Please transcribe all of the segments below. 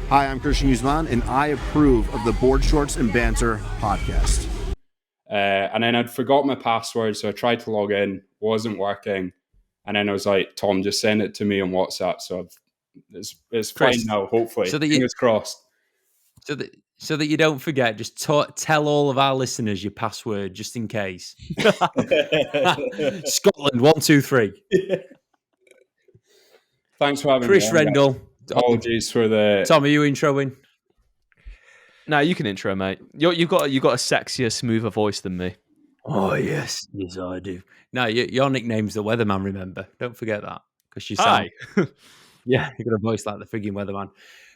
Hi, I'm Christian Guzman, and I approve of the Board Shorts and Banter podcast. And then I'd forgot my password, so I tried to log in, wasn't working. And then I was like, Tom, just send it to me on WhatsApp. So it's Chris, fine now, hopefully. so that Fingers crossed. So that you don't forget, just tell all of our listeners your password, just in case. Scotland, 1, 2, 3. Thanks for having Chris me. Rendall. Apologies for the... Tom, are you introing? No, you can intro, mate. You've got a sexier, smoother voice than me. Oh, yes. Yes, I do. No, your nickname's the Weatherman, remember? Don't forget that. Because you Hi. sound... Yeah, you've got a voice like the frigging Weatherman.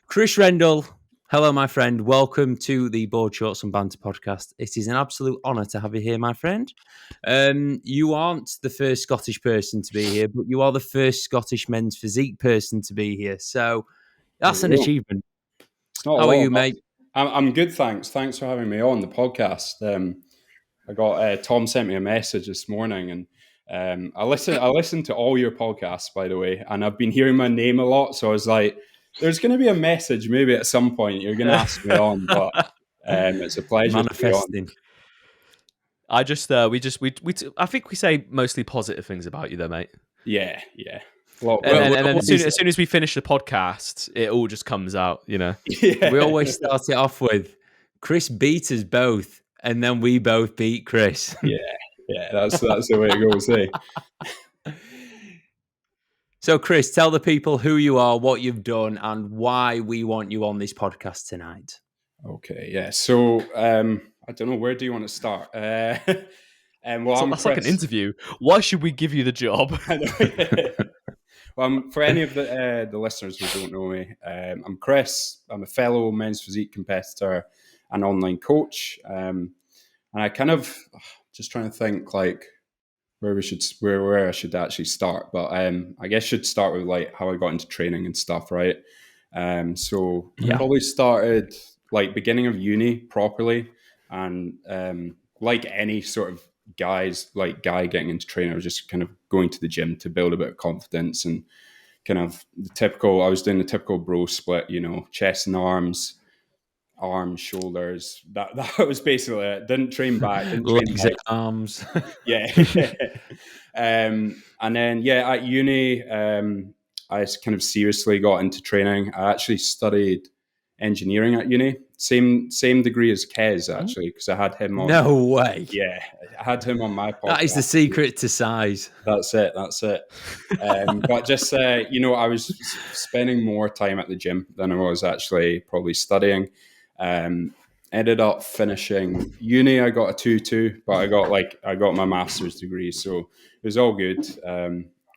Chris Rendall. Hello, my friend. Welcome to the Board Shorts and Banter podcast. It is an absolute honour to have you here, my friend. You aren't the first Scottish person to be here, but you are the first Scottish men's physique person to be here. So that's an achievement. How are you, mate? I'm good, thanks. Thanks for having me on the podcast. I got Tom sent me a message this morning, and I listened to all your podcasts, by the way, and I've been hearing my name a lot, so I was like, there's going to be a message maybe at some point you're going to ask me on, but it's a pleasure manifesting. To be on. I think we say mostly positive things about you, though, mate. Yeah. And then as soon as we finish the podcast, it all just comes out, you know. Yeah. We always start it off with Chris beat us both, and then we both beat Chris. Yeah, that's the way it goes, eh? So, Chris, tell the people who you are, what you've done, and why we want you on this podcast tonight. Okay, yeah. So, I don't know, where do you want to start? Well, that's like an interview. Why should we give you the job? Well, for any of the listeners who don't know me, I'm Chris. I'm a fellow men's physique competitor and online coach. And I kind of just trying to think like where I should actually start. But I guess should start with like how I got into training and stuff, right? I probably started like beginning of uni properly, and like any sort of guy getting into training, I was just kind of going to the gym to build a bit of confidence and kind of I was doing the typical bro split, you know, chest and arms, shoulders. That was basically it. Didn't train back. Legs and arms. Yeah. And then, at uni, I kind of seriously got into training. I actually studied engineering at uni. Same degree as Kez, actually, because I had him on. No way. Yeah, I had him on my podcast. That is the secret to size. That's it. But just, I was spending more time at the gym than I was actually probably studying. Ended up finishing uni. I got a 2-2, but I got my master's degree, so it was all good.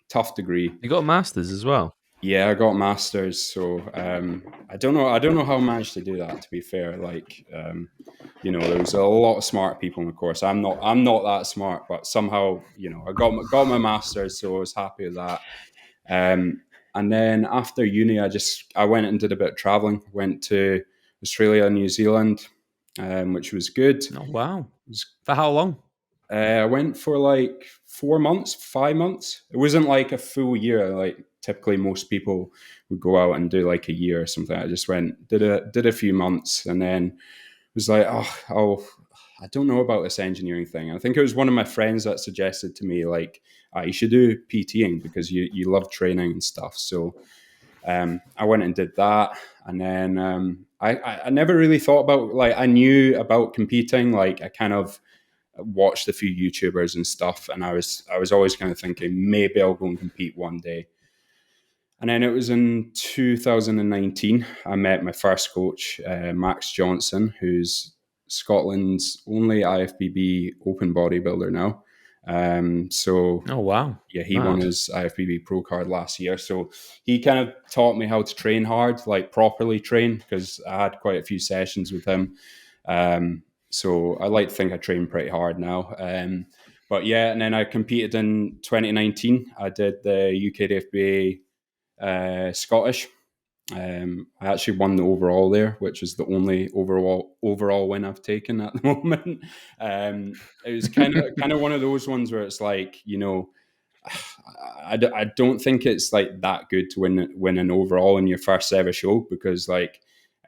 Tough degree. You got a master's as well? Yeah, I got masters. So I don't know how I managed to do that. To be fair, there was a lot of smart people in the course. I'm not that smart, but somehow I got my masters, so I was happy with that. And then after uni, I went and did a bit of traveling. Went to Australia and New Zealand, which was good. Oh wow! For how long? I went for like 4 months, 5 months. It wasn't like a full year. Like typically most people would go out and do like a year or something. I just did a few months, and then was like, I don't know about this engineering thing. I think it was one of my friends that suggested to me like, you should do PTing because you love training and stuff. So I went and did that, and then I never really thought about, like, I knew about competing. Like I kind of watched a few YouTubers and stuff, and I was always kind of thinking maybe I'll go and compete one day. And then it was in 2019 I met my first coach, Max Johnson, who's Scotland's only IFBB open bodybuilder now. Oh wow, yeah, he won his IFBB pro card last year, so he kind of taught me how to train hard, like properly train, because I had quite a few sessions with him. So I like to think I train pretty hard now. But yeah, and then I competed in 2019. I did the UKDFBA Scottish. I actually won the overall there, which is the only overall win I've taken at the moment. It was kind of one of those ones where it's like, I don't think it's like that good to win an overall in your first ever show, because like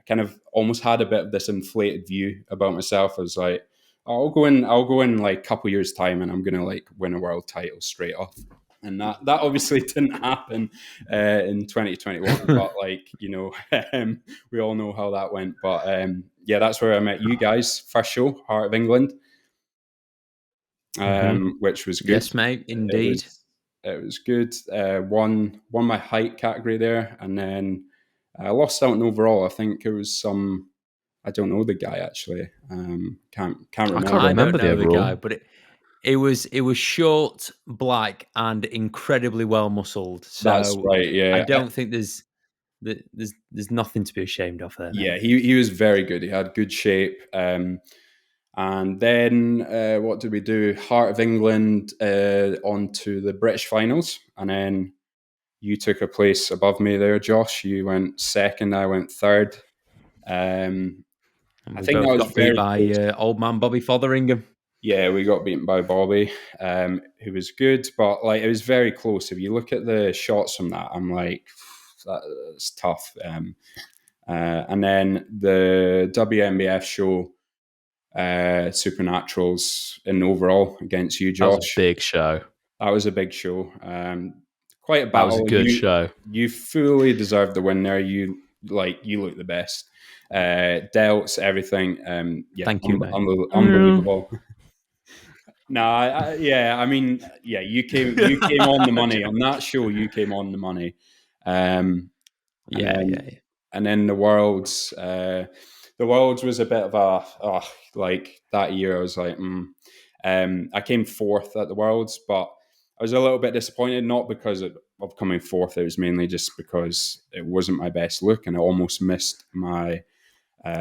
kind of almost had a bit of this inflated view about myself. I was like, I'll go in like a couple years time and I'm going to like win a world title straight off. And that obviously didn't happen in 2021, but like, we all know how that went. But yeah, that's where I met you guys. First show, Heart of England, which was good. Yes, mate, indeed. It was good. Won my height category there, and then I lost out in overall. I think it was I don't know the guy actually. Can't remember. I can't remember the overall guy, but it was short, black, and incredibly well muscled. So that's right. Yeah, I don't think there's nothing to be ashamed of there. Yeah, he was very good. He had good shape. And then what did we do? Heart of England on to the British finals, and then you took a place above me there, Josh. You went second. I went third. I think that was got beat by old man Bobby Fotheringham. Yeah, we got beaten by Bobby, who was good, but like it was very close. If you look at the shots from that, I'm like, that's tough. And then the WNBF show, Supernaturals in overall against you, Josh. That was a big show. That was a big show. Quite a battle. That was a good show. You fully deserved the win there. You look the best. Delts, everything. Yeah, thank you, mate. Unbelievable. I mean, you came on the money on that show. You came on the money. And then the Worlds. The Worlds was a bit of like that year. I was like, I came fourth at the Worlds, but I was a little bit disappointed, not because of coming fourth. It was mainly just because it wasn't my best look, and I almost missed my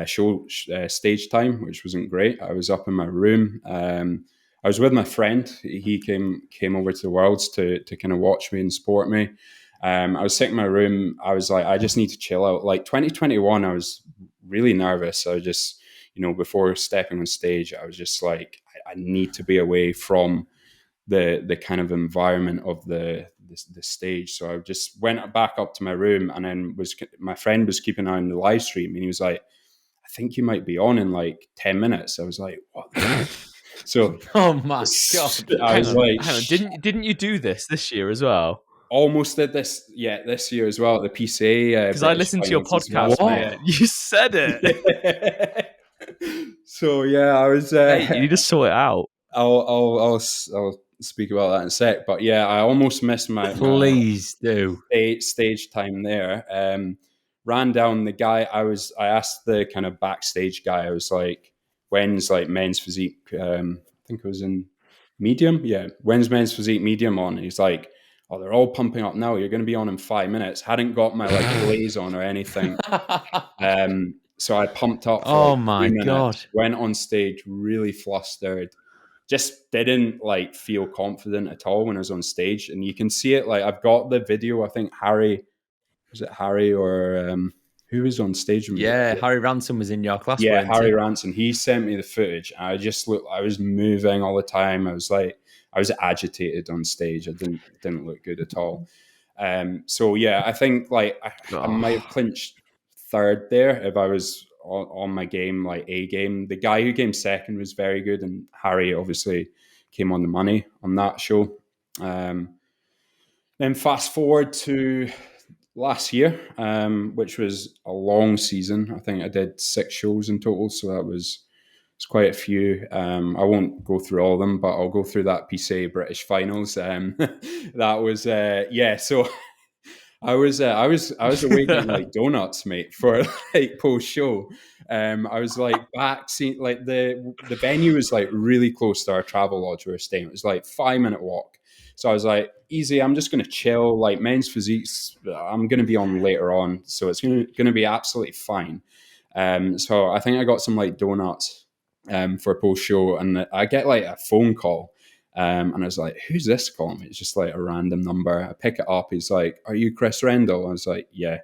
show stage time, which wasn't great. I was up in my room. I was with my friend. He came over to the Worlds to kind of watch me and support me. I was sitting in my room. I was like, I just need to chill out. Like 2021, I was really nervous. I just, before stepping on stage, I was just like, I need to be away from the kind of environment of the stage. So I just went back up to my room, and then my friend was keeping an eye on the live stream, and he was like, I think you might be on in like 10 minutes. I was like, what? So, oh my God. I was like, hang on. Didn't you do this year as well? Almost did this year as well at the PCA. Because I listened to your podcast, mate. You said it. So yeah, I was. Hey, you need to sort it out. I'll speak about that in a sec. But yeah, I almost missed my stage time there. Ran down the guy. I asked the kind of backstage guy. I was like, when's like men's physique? I think it was in medium. Yeah, when's men's physique medium on? And he's like, oh, they're all pumping up now. You're going to be on in 5 minutes. Hadn't got my like blaze on or anything. So I pumped up for my 2 minutes, God. went on stage really flustered. Just didn't like feel confident at all when I was on stage. And you can see it, like I've got the video. I think Harry or who was on stage with me? Yeah, Harry Ransom was in your class. Yeah, Harry Ransom. He sent me the footage. And I was moving all the time. I was agitated on stage. I didn't look good at all. So yeah, I think like I might have clinched third there if I was on my game, like A game. The guy who came second was very good, and Harry obviously came on the money on that show. Then fast forward to last year, which was a long season. I think I did 6 shows in total, so that was quite a few. I won't go through all of them, but I'll go through that PCA British finals. That was So I was awake eating like donuts, mate, for like post show. I was like back seeing like the venue was like really close to our travel lodge we were staying. It was like 5-minute walk. So I was like, easy, I'm just going to chill. Like men's physiques, I'm going to be on later on, so it's going to be absolutely fine. So I think I got some like donuts for a post show, and I get like a phone call. And I was like, who's this calling me? It's just like a random number. I pick it up. He's like, are you Chris Rendall? I was like, yeah.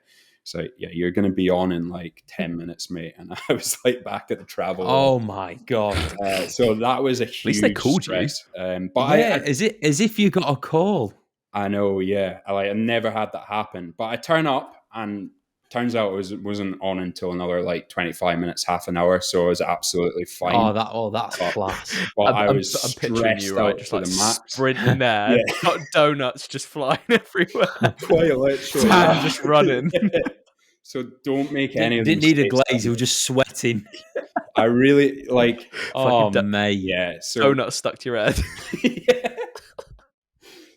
So yeah, you're going to be on in like 10 minutes, mate. And I was like back at the travel. Oh my God. So that was a huge At least they called stress. you. But yeah, is it as if you got a call? I know, yeah. I never had that happen. But I turn up and turns out it wasn't on until another like 25 minutes, half an hour. So I was absolutely fine. That's class. But I I'm was picturing you, stressed right, out just to like the max. sprinting there, Yeah. got donuts just flying everywhere, Quite literally. time just running. So don't make any of Didn't the need a mistakes. glaze. You were just sweating. I really like. Oh, Fucking mate. Yeah. So Donuts stuck to your head.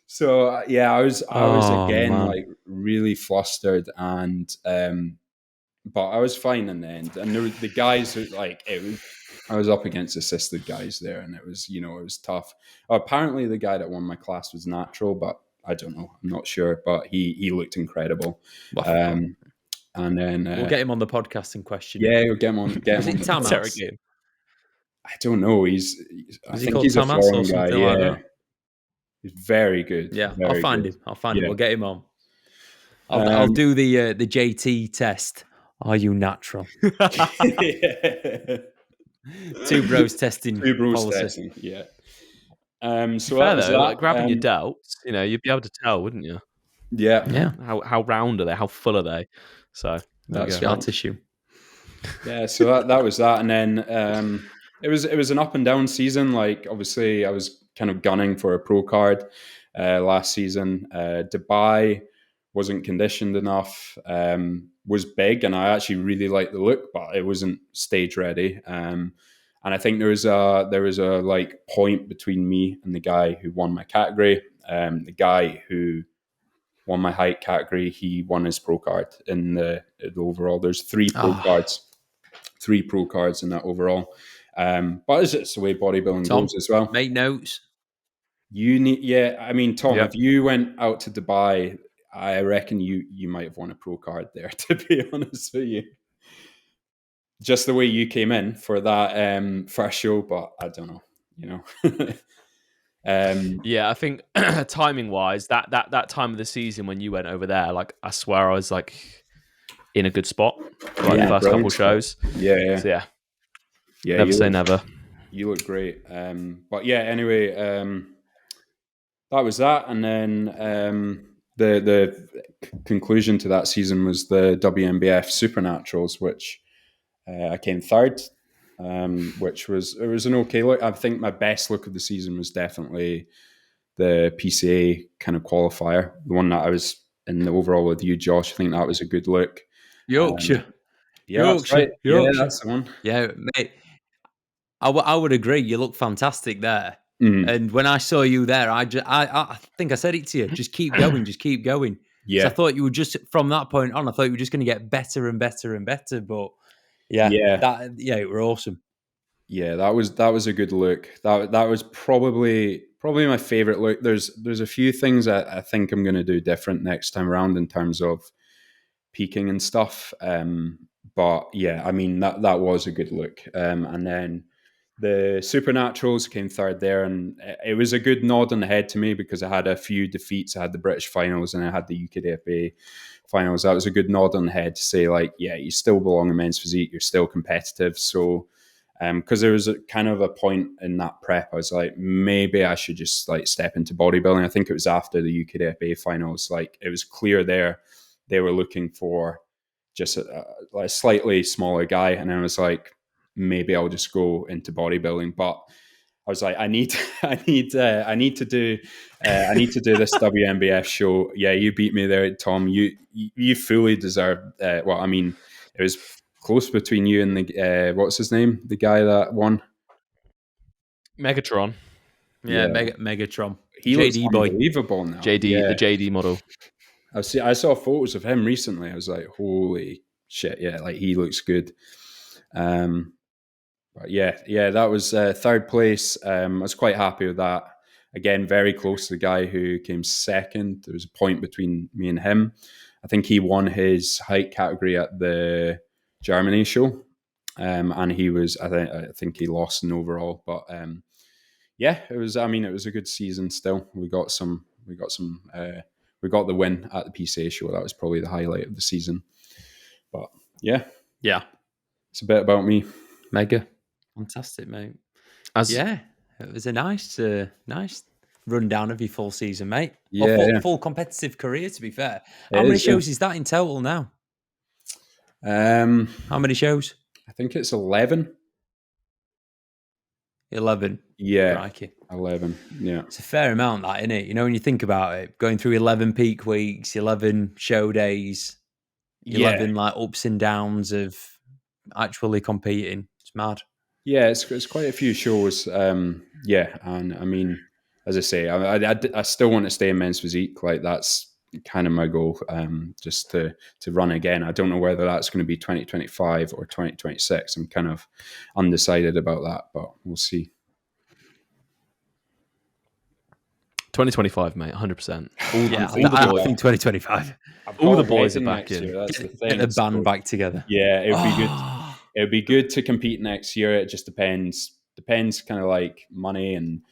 So I was Oh, again man. like really flustered, and but I was fine in the end. And the guys who like I was up against assisted guys there, and it was tough. Apparently, the guy that won my class was natural, but I don't know. I'm not sure, but he looked incredible. And then We'll get him on the podcast in question. yeah, we'll get him on. Get Was him it on Tam the- House? I don't know. I Is he think called he's a Tam House or foreign guy. something like Yeah, that? he's very good. Yeah, very I'll find good. him. I'll find him. Yeah. We'll get him on. I'll do the JT test. Are you natural? Two bros testing. Two bros policy. testing. Yeah. So Fair that was though, that. like grabbing your delts, you'd be able to tell, wouldn't you? Yeah. Yeah, How round are they? How full are they? So That's scar tissue. Yeah, so that was that, and then it was an up and down season. Like obviously, I was kind of gunning for a pro card last season. Dubai wasn't conditioned enough. Was big, and I actually really liked the look, but it wasn't stage ready. And I think there was a like point between me and the guy who won my category. The guy who won my height category, he won his pro card in the overall. There's three pro cards in that overall. But it's the way bodybuilding Tom, goes as well. make notes. You need, I mean, Tom, Yep. if you went out to Dubai, I reckon you might have won a pro card there, to be honest with you. Just the way you came in for that first show, but I don't know, yeah, I think timing wise, that time of the season when you went over there, like I swear I was like in a good spot for like the first couple shows. Yeah. So yeah, Yeah. never say never. You look great. But yeah, anyway, that was that. And then the conclusion to that season was the WNBF Supernaturals, which I came third, which was an okay look. I think my best look of the season was definitely the PCA kind of qualifier, the one that I was in the overall with you, Josh. I think that was a good look. Yorkshire. Yeah, that's right. Yorkshire. Yeah, that's the one. Yeah, mate. I would agree. You look fantastic there. Mm. And when I saw you there, I think I said it to you. Just keep going. Just keep going. Yeah. So I thought you were just from that point on. I thought you were just going to get better and better and better. But yeah, it were awesome. Yeah, that was a good look. That was probably my favorite look. There's a few things that I think I'm going to do different next time around in terms of peaking and stuff. But yeah, I mean that was a good look. And then the Supernaturals came third there, and it was a good nod on the head to me because I had a few defeats. I had the British finals and I had the UKDFA finals. That was a good nod on the head to say, like, yeah, you still belong in men's physique. You're still competitive. So, because there was a kind of a point in that prep, I was like, maybe I should just like step into bodybuilding. I think it was after the UKDFA finals. Like, it was clear there they were looking for just a slightly smaller guy, and I was like, maybe I'll just go into bodybuilding. But I was like, I need to do this WNBF show. Yeah, you beat me there, Tom. You fully deserved. Well, I mean, it was close between you and the what's his name, the guy that won, Megatron. Yeah. Megatron. He looks JD boy. unbelievable now. JD, Yeah. the JD model. I saw photos of him recently. I was like, holy shit, yeah, like he looks good. But yeah, that was third place. I was quite happy with that. Again, very close to the guy who came second. There was a point between me and him. I think he won his height category at the Germany show, and he was. I think he lost in overall, but yeah, it was. I mean, it was a good season. Still, we got the win at the PCA show. That was probably the highlight of the season. But yeah, it's a bit about me. Mega. Fantastic, mate. Yeah, it was a nice rundown of your full season, mate. Yeah, Full competitive career, to be fair. How many shows is that in total now? How many shows? I think it's 11. 11. Yeah, Crikey. 11. Yeah. It's a fair amount, that, isn't it? You know, when you think about it, going through 11 peak weeks, 11 show days, 11 like ups and downs of actually competing. It's mad. Yeah, it's quite a few shows. Yeah, and I mean, as I say, I still want to stay in men's physique. Like that's kind of my goal. Just to run again. I don't know whether that's going to be 2025 or 2026. I'm kind of undecided about that, but we'll see. 2025, mate, 100%. Yeah, I think 2025. All the boys are back in. That's the thing. Get the band back together. Yeah, it would be good. It would be good to compete next year. It just depends kind of like money and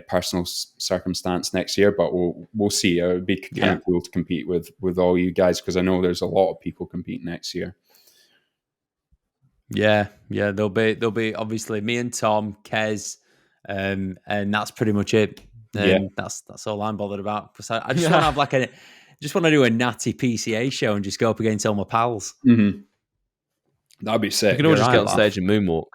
personal circumstance next year. But we'll see. It would be kind of cool to compete with all you guys because I know there's a lot of people competing next year. Yeah. There'll be obviously me and Tom, Kez, and that's pretty much it. That's all I'm bothered about. Because I just want to have just want to do a natty PCA show and just go up against all my pals. Mm-hmm. That'd be sick. You can all just get on stage and moonwalk.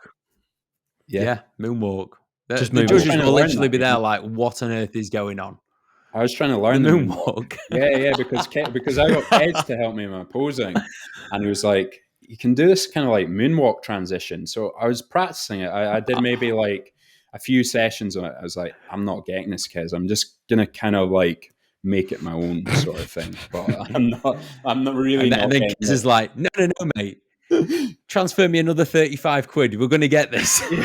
Yeah, moonwalk. The moonwalk. Judges will literally be there like, what on earth is going on? I was trying to learn the moonwalk. because I got Kez to help me in my posing, and he was like, "You can do this kind of like moonwalk transition." So I was practicing it. I did maybe like a few sessions on it. I was like, "I'm not getting this, Kez. I'm just gonna kind of like make it my own sort of thing." But I'm not really. And then Kez is like, "No, mate. Transfer me another 35 quid. We're going to get this." He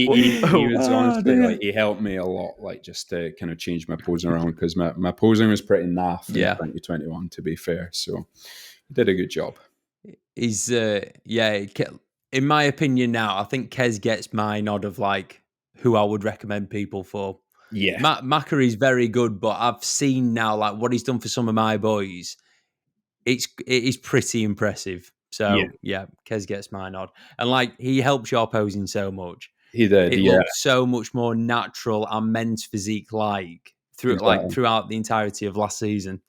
was honestly like he helped me a lot, like just to kind of change my posing around because my posing was pretty naff in 2021, to be fair. So he did a good job. He's in my opinion now, I think Kez gets my nod of like who I would recommend people for. Yeah, Macary's very good, but I've seen now like what he's done for some of my boys. It is pretty impressive. So yeah, Kez gets my nod, and like he helps your posing so much. He did. It looks so much more natural and men's physique like throughout the entirety of last season.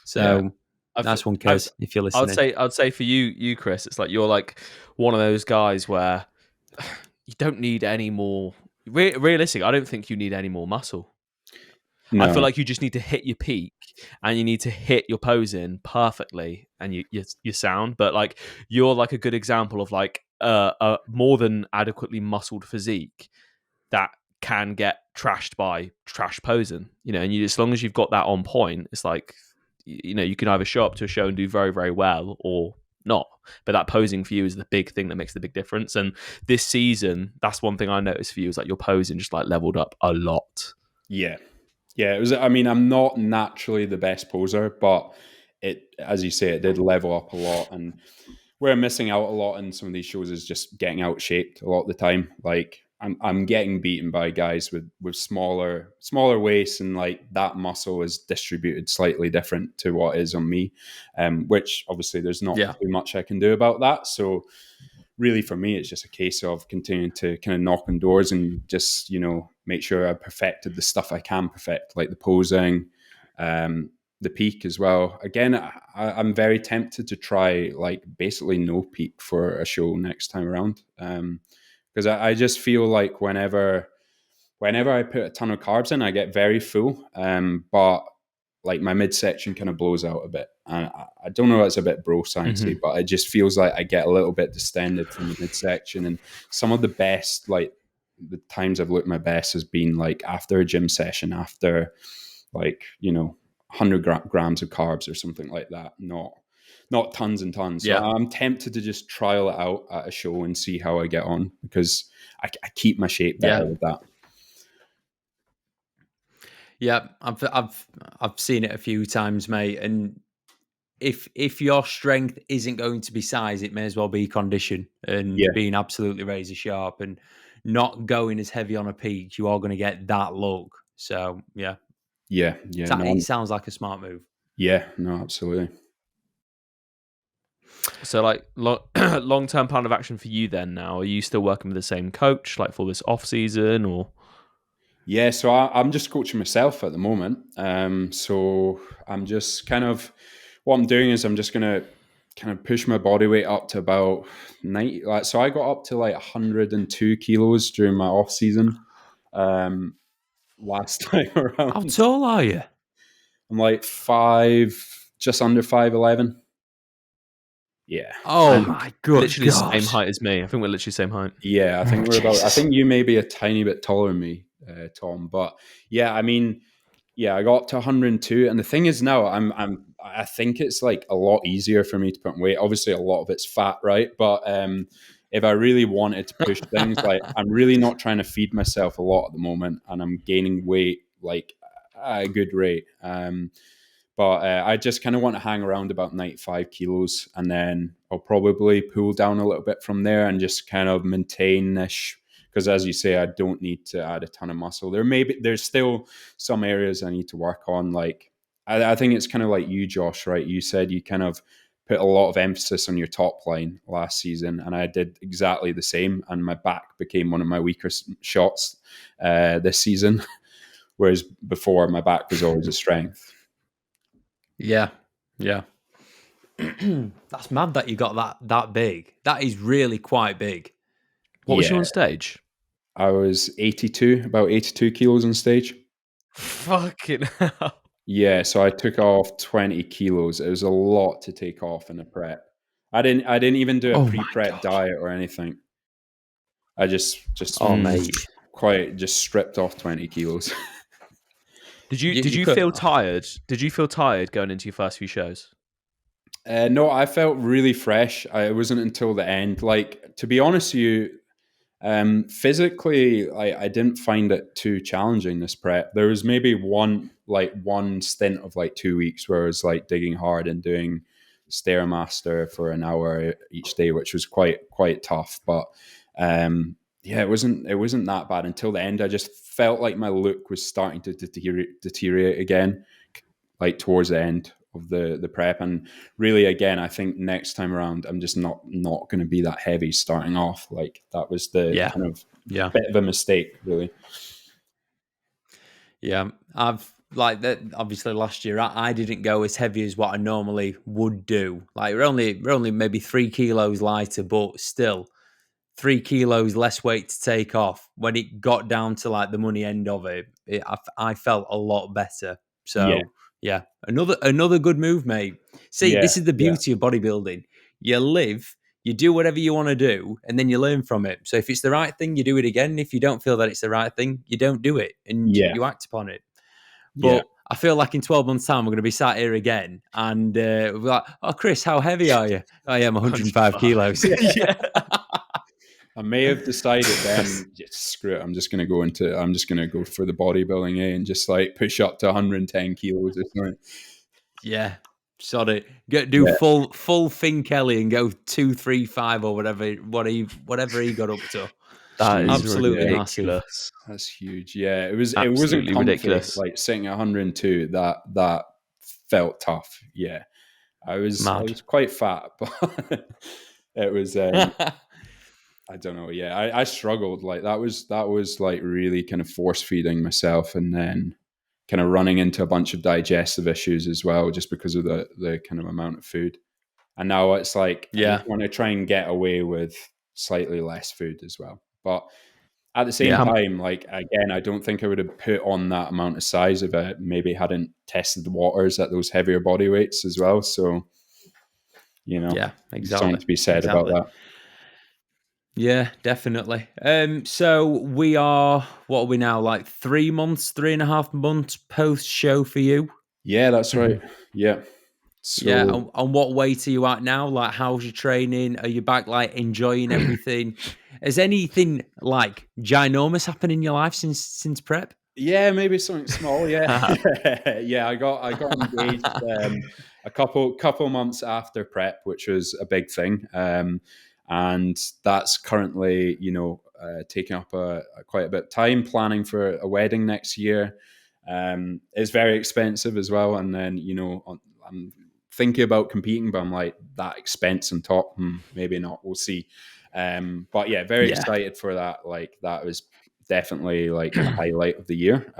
So nice one, Kez. If you're listening, I'd say for you, Chris, it's like you're like one of those guys where you don't need any more. Realistic, I don't think you need any more muscle. No. I feel like you just need to hit your peak and you need to hit your posing perfectly and you sound. But like you're like a good example of like a more than adequately muscled physique that can get trashed by trash posing. You know, and as long as you've got that on point, it's like, you know, you can either show up to a show and do very, very well or not. But that posing for you is the big thing that makes the big difference. And this season, that's one thing I noticed for you is like your posing just like leveled up a lot. Yeah, it was. I mean, I'm not naturally the best poser, but it, as you say, it did level up a lot. And where I'm missing out a lot in some of these shows is just getting out shaped a lot of the time. Like I'm getting beaten by guys with smaller waists, and like that muscle is distributed slightly different to what is on me, which obviously there's not too much I can do about that. So really for me, it's just a case of continuing to kind of knock on doors and just, you know, make sure I perfected the stuff I can perfect, like the posing, the peak as well. Again, I'm very tempted to try like basically no peak for a show next time around. Because I just feel like whenever I put a ton of carbs in, I get very full. But like my midsection kind of blows out a bit. I don't know, it's a bit bro sciencey, but it just feels like I get a little bit distended from the midsection. And some of the best, like the times I've looked my best has been like after a gym session, after like, you know, 100 grams of carbs or something like that. Not tons and tons. So I'm tempted to just trial it out at a show and see how I get on, because I keep my shape better with that. Yeah, I've seen it a few times, mate. And if your strength isn't going to be size, it may as well be condition and being absolutely razor sharp and not going as heavy on a peak. You are going to get that look. So it sounds like a smart move. Yeah, no, absolutely. So like long-term plan of action for you then now, are you still working with the same coach like for this off season or? Yeah, so I'm just coaching myself at the moment. So I'm just what I'm doing is I'm just gonna kind of push my body weight up to about 90. So I got up to like 102 kilos during my off season. Last time How around, tall are you? I'm like just under 5'11". Yeah, Oh and my good Literally the God. same height as me. I think we're literally same height. yeah, I think Oh, we're about. I Jesus. think you may be a tiny bit taller than me, Tom. But yeah, I mean, yeah, I got up to 102, and the thing is now I think it's like a lot easier for me to put on weight. Obviously, a lot of it's fat, right? But if I really wanted to push things, like I'm really not trying to feed myself a lot at the moment, and I'm gaining weight like at a good rate. But I just kind of want to hang around about 95 kilos, and then I'll probably pull down a little bit from there and just kind of maintain this. Because as you say, I don't need to add a ton of muscle. There's still some areas I need to work on. Like I think it's kind of like you, Josh, right? You said you kind of put a lot of emphasis on your top line last season, and I did exactly the same. And my back became one of my weaker shots this season, whereas before my back was always a strength. Yeah. Yeah. That's mad that you got that big. That is really quite big. What was you Yeah, on stage? I was about 82 kilos on stage. Fucking hell. Yeah, so I took off 20 kilos. It was a lot to take off in a prep. I didn't even do a Oh my pre-prep gosh. diet or anything. I just Oh mate. quite just stripped off 20 kilos. Did You you could feel tired? Did you feel tired going into your first few shows? No, I felt really fresh. It wasn't until the end. Like, to be honest with you, physically, I didn't find it too challenging, this prep. There was maybe one stint of like 2 weeks where I was like digging hard and doing Stairmaster for an hour each day, which was quite tough. But yeah, it wasn't that bad until the end. I just felt like my look was starting to deteriorate again, like towards the end of the prep. And really, again, I think next time around I'm just not going to be that heavy starting off. Like that was the Yeah. kind of Yeah. bit of a mistake, really. Yeah. I've like that obviously last year I didn't go as heavy as what I normally would do. Like we're only maybe 3 kilos lighter, but still 3 kilos less weight to take off. When it got down to like the money end of it, I felt a lot better. Yeah, So yeah, another good move, mate. See, yeah, this is the yeah, beauty of bodybuilding. You live, you do whatever you want to do, and then you learn from it. So if it's the right thing, you do it again. If you don't feel that it's the right thing, you don't do it, and yeah, you act upon it. yeah. But I feel like in 12 months' time, we're going to be sat here again, and we'll be like, "Oh, Chris, how heavy are you?" "I am 105 kilos." Yeah. I may have decided then, just screw it. I'm just going to go for the bodybuilding, and just like push up to 110 kilos or something. Yeah, sorry. Do Yeah, full Finn Kelly and go 235 or whatever he got up to. That is Jeez, Absolutely yeah. massive. ridiculous. That's huge. Yeah, it wasn't Absolutely comfy. ridiculous. Like sitting at 102, that felt tough. Yeah, I Mad. was quite fat, but it was. I don't know. Yeah, I struggled. Like that was like really kind of force feeding myself, and then kind of running into a bunch of digestive issues as well, just because of the kind of amount of food. And now it's like I Yeah, just want to try and get away with slightly less food as well. But at the same yeah, time, like again, I don't think I would have put on that amount of size if I maybe hadn't tested the waters at those heavier body weights as well. So, yeah. there's something Exactly, to be said about exactly. that. Yeah, definitely. So we are. What are we now? Like 3.5 months post show for you. Yeah, that's right. Yeah. Yeah, So on what weight are you at now? Like, how's your training? Are you back, like, enjoying everything? Has anything, like, ginormous happened in your life since prep? yeah, maybe something small. Yeah, yeah. I got engaged a couple months after prep, which was a big thing, and that's currently taking up quite a bit of time planning for a wedding next year. It's very expensive as well, and then I'm thinking about competing, but I'm like that expense on top. Maybe not. We'll see. But yeah, very Yeah. excited for that. Like that was definitely like the highlight of the year.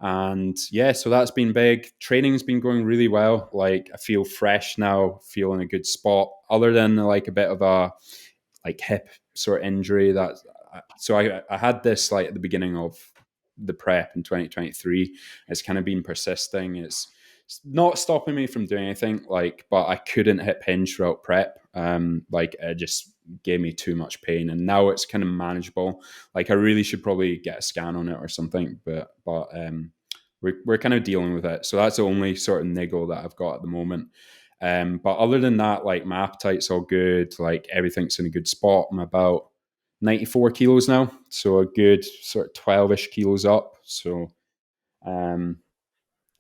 And yeah, so that's been big. Training's been going really well. Like I feel fresh now, feel in a good spot. Other than like a bit of a like hip sort of injury that. So I had this like at the beginning of the prep in 2023. It's kind of been persisting. It's not stopping me from doing anything, like, but I couldn't hip hinge throughout prep. Like it just gave me too much pain, and now it's kind of manageable. Like I really should probably get a scan on it or something, but we're kind of dealing with it. So that's the only sort of niggle that I've got at the moment. But other than that, like my appetite's all good. Like everything's in a good spot. I'm about 94 kilos now, so a good sort of 12-ish kilos up. So, and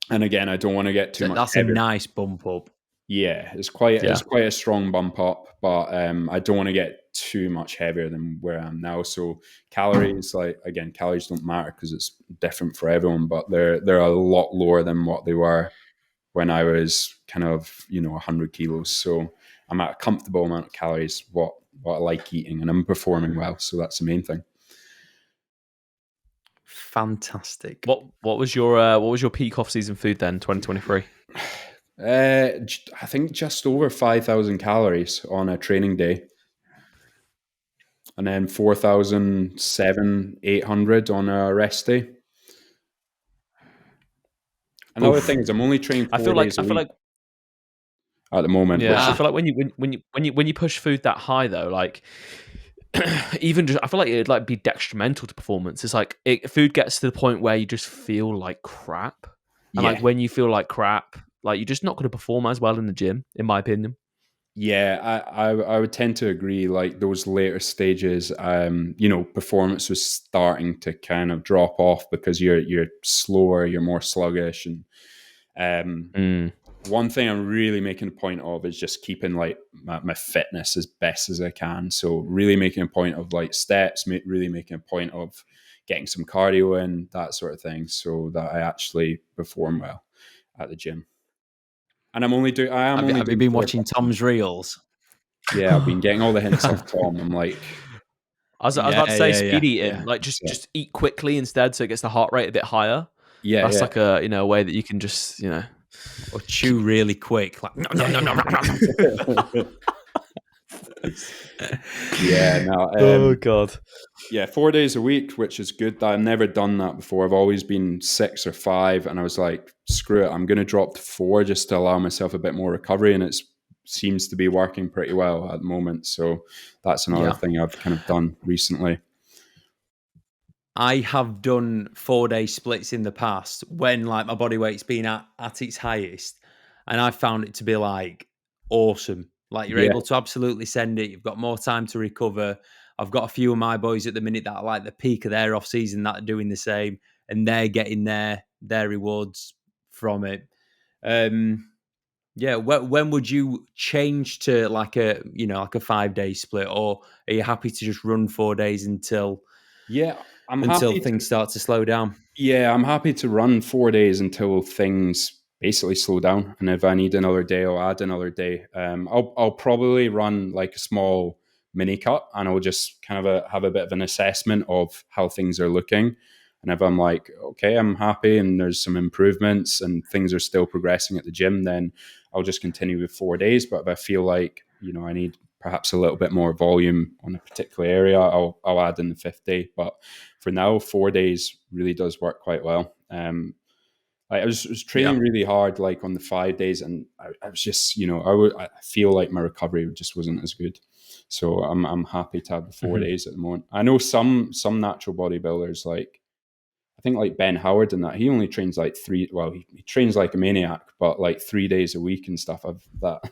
again, I don't want to get too much. That's heavier. a nice bump up. Yeah, it's quite a strong bump up, but I don't want to get too much heavier than where I am now. So calories, like again, calories don't matter because it's different for everyone, but they're a lot lower than what they were when I was kind of 100 kilos. So I'm at a comfortable amount of calories, what I like eating, and I'm performing well. So that's the main thing. Fantastic. What was your peak off season food then, 2023? I think just over 5,000 calories on a training day, and then 4,800 on a rest day. Another thing is I'm only training 4 days a week at the moment. Yeah, I feel like when you push food that high though, like even just I feel like it'd like be detrimental to performance. It's like food gets to the point where you just feel like crap, and like when you feel like crap, like you're just not going to perform as well in the gym, in my opinion. Yeah, I would tend to agree. Like those later stages, performance was starting to kind of drop off because you're slower, you're more sluggish, and one thing I'm really making a point of is just keeping like my fitness as best as I can. So really making a point of like steps, really making a point of getting some cardio in, that sort of thing, so that I actually perform well at the gym. And I'm only doing. Have you been watching Tom's reels? Yeah, I've been getting all the hints off Tom. I'm like, I was about to say speed eating, like just eat quickly instead, so it gets the heart rate a bit higher. Yeah, that's like a way that you can just or chew really quick, like yeah. No. Oh god. Yeah, 4 days a week, which is good. I've never done that before. I've always been 6 or 5, and I was like, screw it, I'm going to drop to 4 just to allow myself a bit more recovery, and it seems to be working pretty well at the moment. So that's another thing I've kind of done recently. I have done 4-day splits in the past when like my body weight's been at its highest, and I found it to be like awesome. Like you're able to absolutely send it. You've got more time to recover. I've got a few of my boys at the minute that are like the peak of their off season that are doing the same, and they're getting their rewards from it. Yeah, when would you change to like a 5-day split, or are you happy to just run 4 days until things start to slow down? Yeah, I'm happy to run 4 days until things basically slow down, and if I need another day, I'll add another day. I'll probably run like a small mini cut, and I'll just kind of have a bit of an assessment of how things are looking. And if I'm like, okay, I'm happy and there's some improvements and things are still progressing at the gym, then I'll just continue with 4 days. But if I feel like, I need perhaps a little bit more volume on a particular area, I'll add in the 5th day. But for now, 4 days really does work quite well. I was training really hard, like on the 5 days, and I was just, I feel like my recovery just wasn't as good. So I'm happy to have the 4 days at the moment. I know some natural bodybuilders, like I think like Ben Howard and that, he only trains like 3. Well, he trains like a maniac, but like 3 days a week and stuff.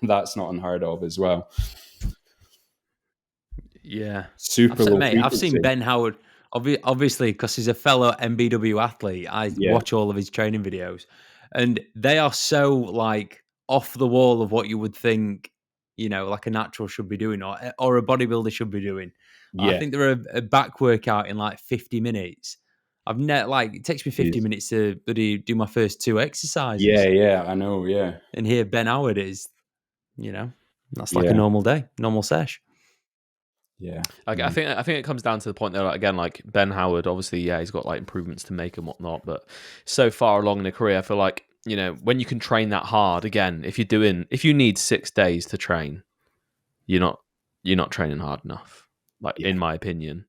That's not unheard of as well. Yeah, super low frequency. I've seen Ben Howard. Obviously, because he's a fellow MBW athlete, I watch all of his training videos, and they are so like off the wall of what you would think, like a natural should be doing, or a bodybuilder should be doing. I think they're a back workout in like 50 minutes. It takes me 50 minutes to do my first 2 exercises. Yeah, I know, yeah. And here Ben Howard is, that's like a normal day, normal sesh. Yeah. Like, I think it comes down to the point that, like, again, like Ben Howard, obviously, yeah, he's got like improvements to make and whatnot, but so far along in the career, I feel like, you know, when you can train that hard, again, if you need 6 days to train, you're not training hard enough, like, in my opinion.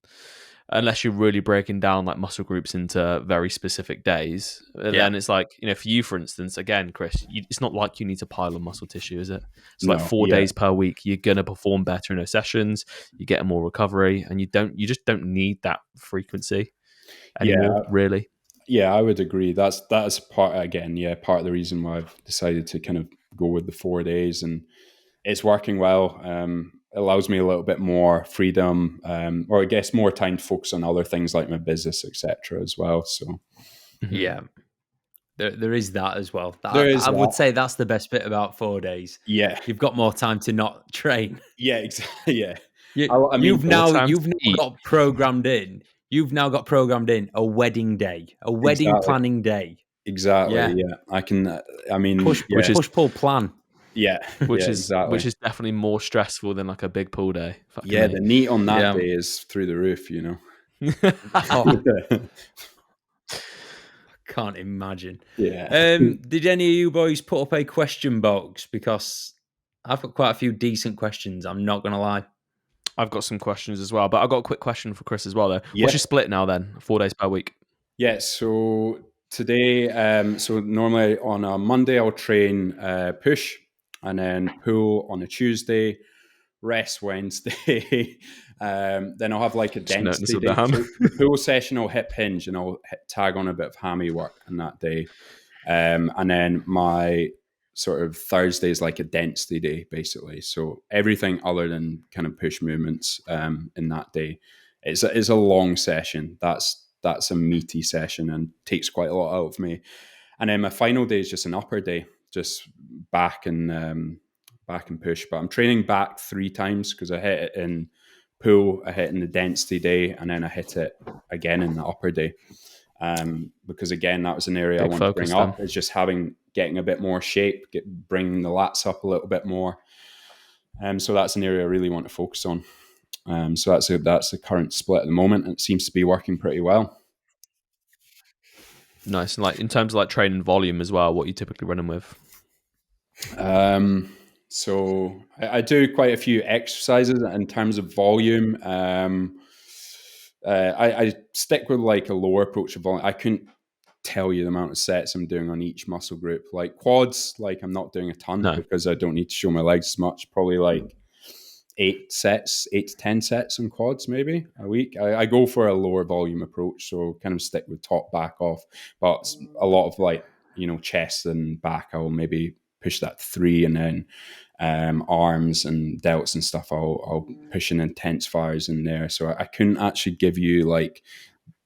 Unless you're really breaking down like muscle groups into very specific days, then it's like, you know, for you, for instance, again, Chris, it's not like you need to pile on muscle tissue, is it? It's like 4 days per week. You're gonna perform better in those sessions. You get more recovery, and you just don't need that frequency anymore, really. Yeah, I would agree. That's part of the reason why I've decided to kind of go with the 4 days, and it's working well. Allows me a little bit more freedom, or I guess more time to focus on other things like my business, etc. as well. So yeah, there is that as well. I would say that's the best bit about 4 days. Yeah, You've got more time to not train. Yeah, exactly. Yeah, You've now got programmed in. You've now got programmed in a wedding day, a wedding planning day. Exactly. Yeah. I can. Push pull plan. Yeah, which is definitely more stressful than like a big pull day. The NEAT on that day is through the roof, you know. Can't imagine. Yeah. Did any of you boys put up a question box? Because I've got quite a few decent questions. I'm not going to lie. I've got some questions as well, but I've got a quick question for Chris as well, though. What's your split now then? 4 days per week? Yeah. So today, so normally on a Monday, I'll train push, and then pull on a Tuesday, rest Wednesday. Then I'll have like a density day. So the pull session, I'll hip hinge, and I'll tag on a bit of hammy work on that day. And then my sort of Thursday is like a density day, basically. So everything other than kind of push movements in that day. It's a long session. That's a meaty session and takes quite a lot out of me. And then my final day is just an upper day, just back and push. But I'm training back 3 times because I hit it in pull, I hit it in the density day, and then I hit it again in the upper day. Because again, that was an area I want to bring up, is just getting a bit more shape, bringing the lats up a little bit more. So that's an area I really want to focus on. So that's the current split at the moment, and it seems to be working pretty well. Nice. And like in terms of like training volume as well, what are you typically running with? So I do quite a few exercises in terms of volume. I stick with like a lower approach of volume. I couldn't tell you the amount of sets I'm doing on each muscle group. Like quads, like I'm not doing a ton because I don't need to show my legs as much. Probably like 8 to 10 sets on quads maybe a week. I go for a lower volume approach, so kind of stick with top, back off. But a lot of like, you know, chest and back, I'll maybe push that 3, and then arms and delts and stuff, I'll push in intensifiers in there. So I couldn't actually give you like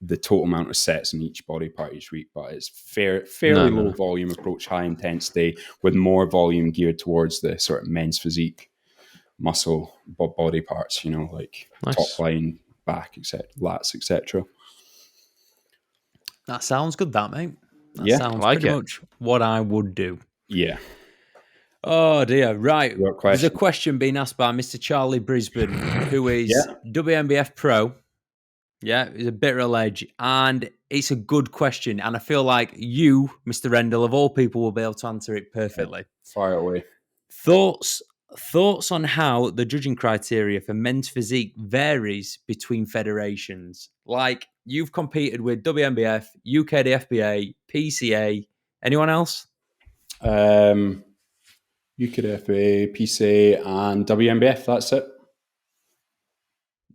the total amount of sets in each body part each week, but it's fairly low volume approach, high intensity, with more volume geared towards the sort of men's physique muscle body parts, you know, like top line, back, etc., lats, etc. That sounds good, that, mate. That sounds like pretty much what I would do. Yeah. Oh dear, right. There's a question being asked by Mr. Charlie Brisbane, who is WMBF Pro. Yeah, he's a bit of a ledge, and it's a good question. And I feel like you, Mr. Rendall, of all people, will be able to answer it perfectly. Fire away. Thoughts on how the judging criteria for men's physique varies between federations? Like, you've competed with WMBF, UKDFBA, PCA. Anyone else? UKDFBA, PCA, and WMBF. That's it.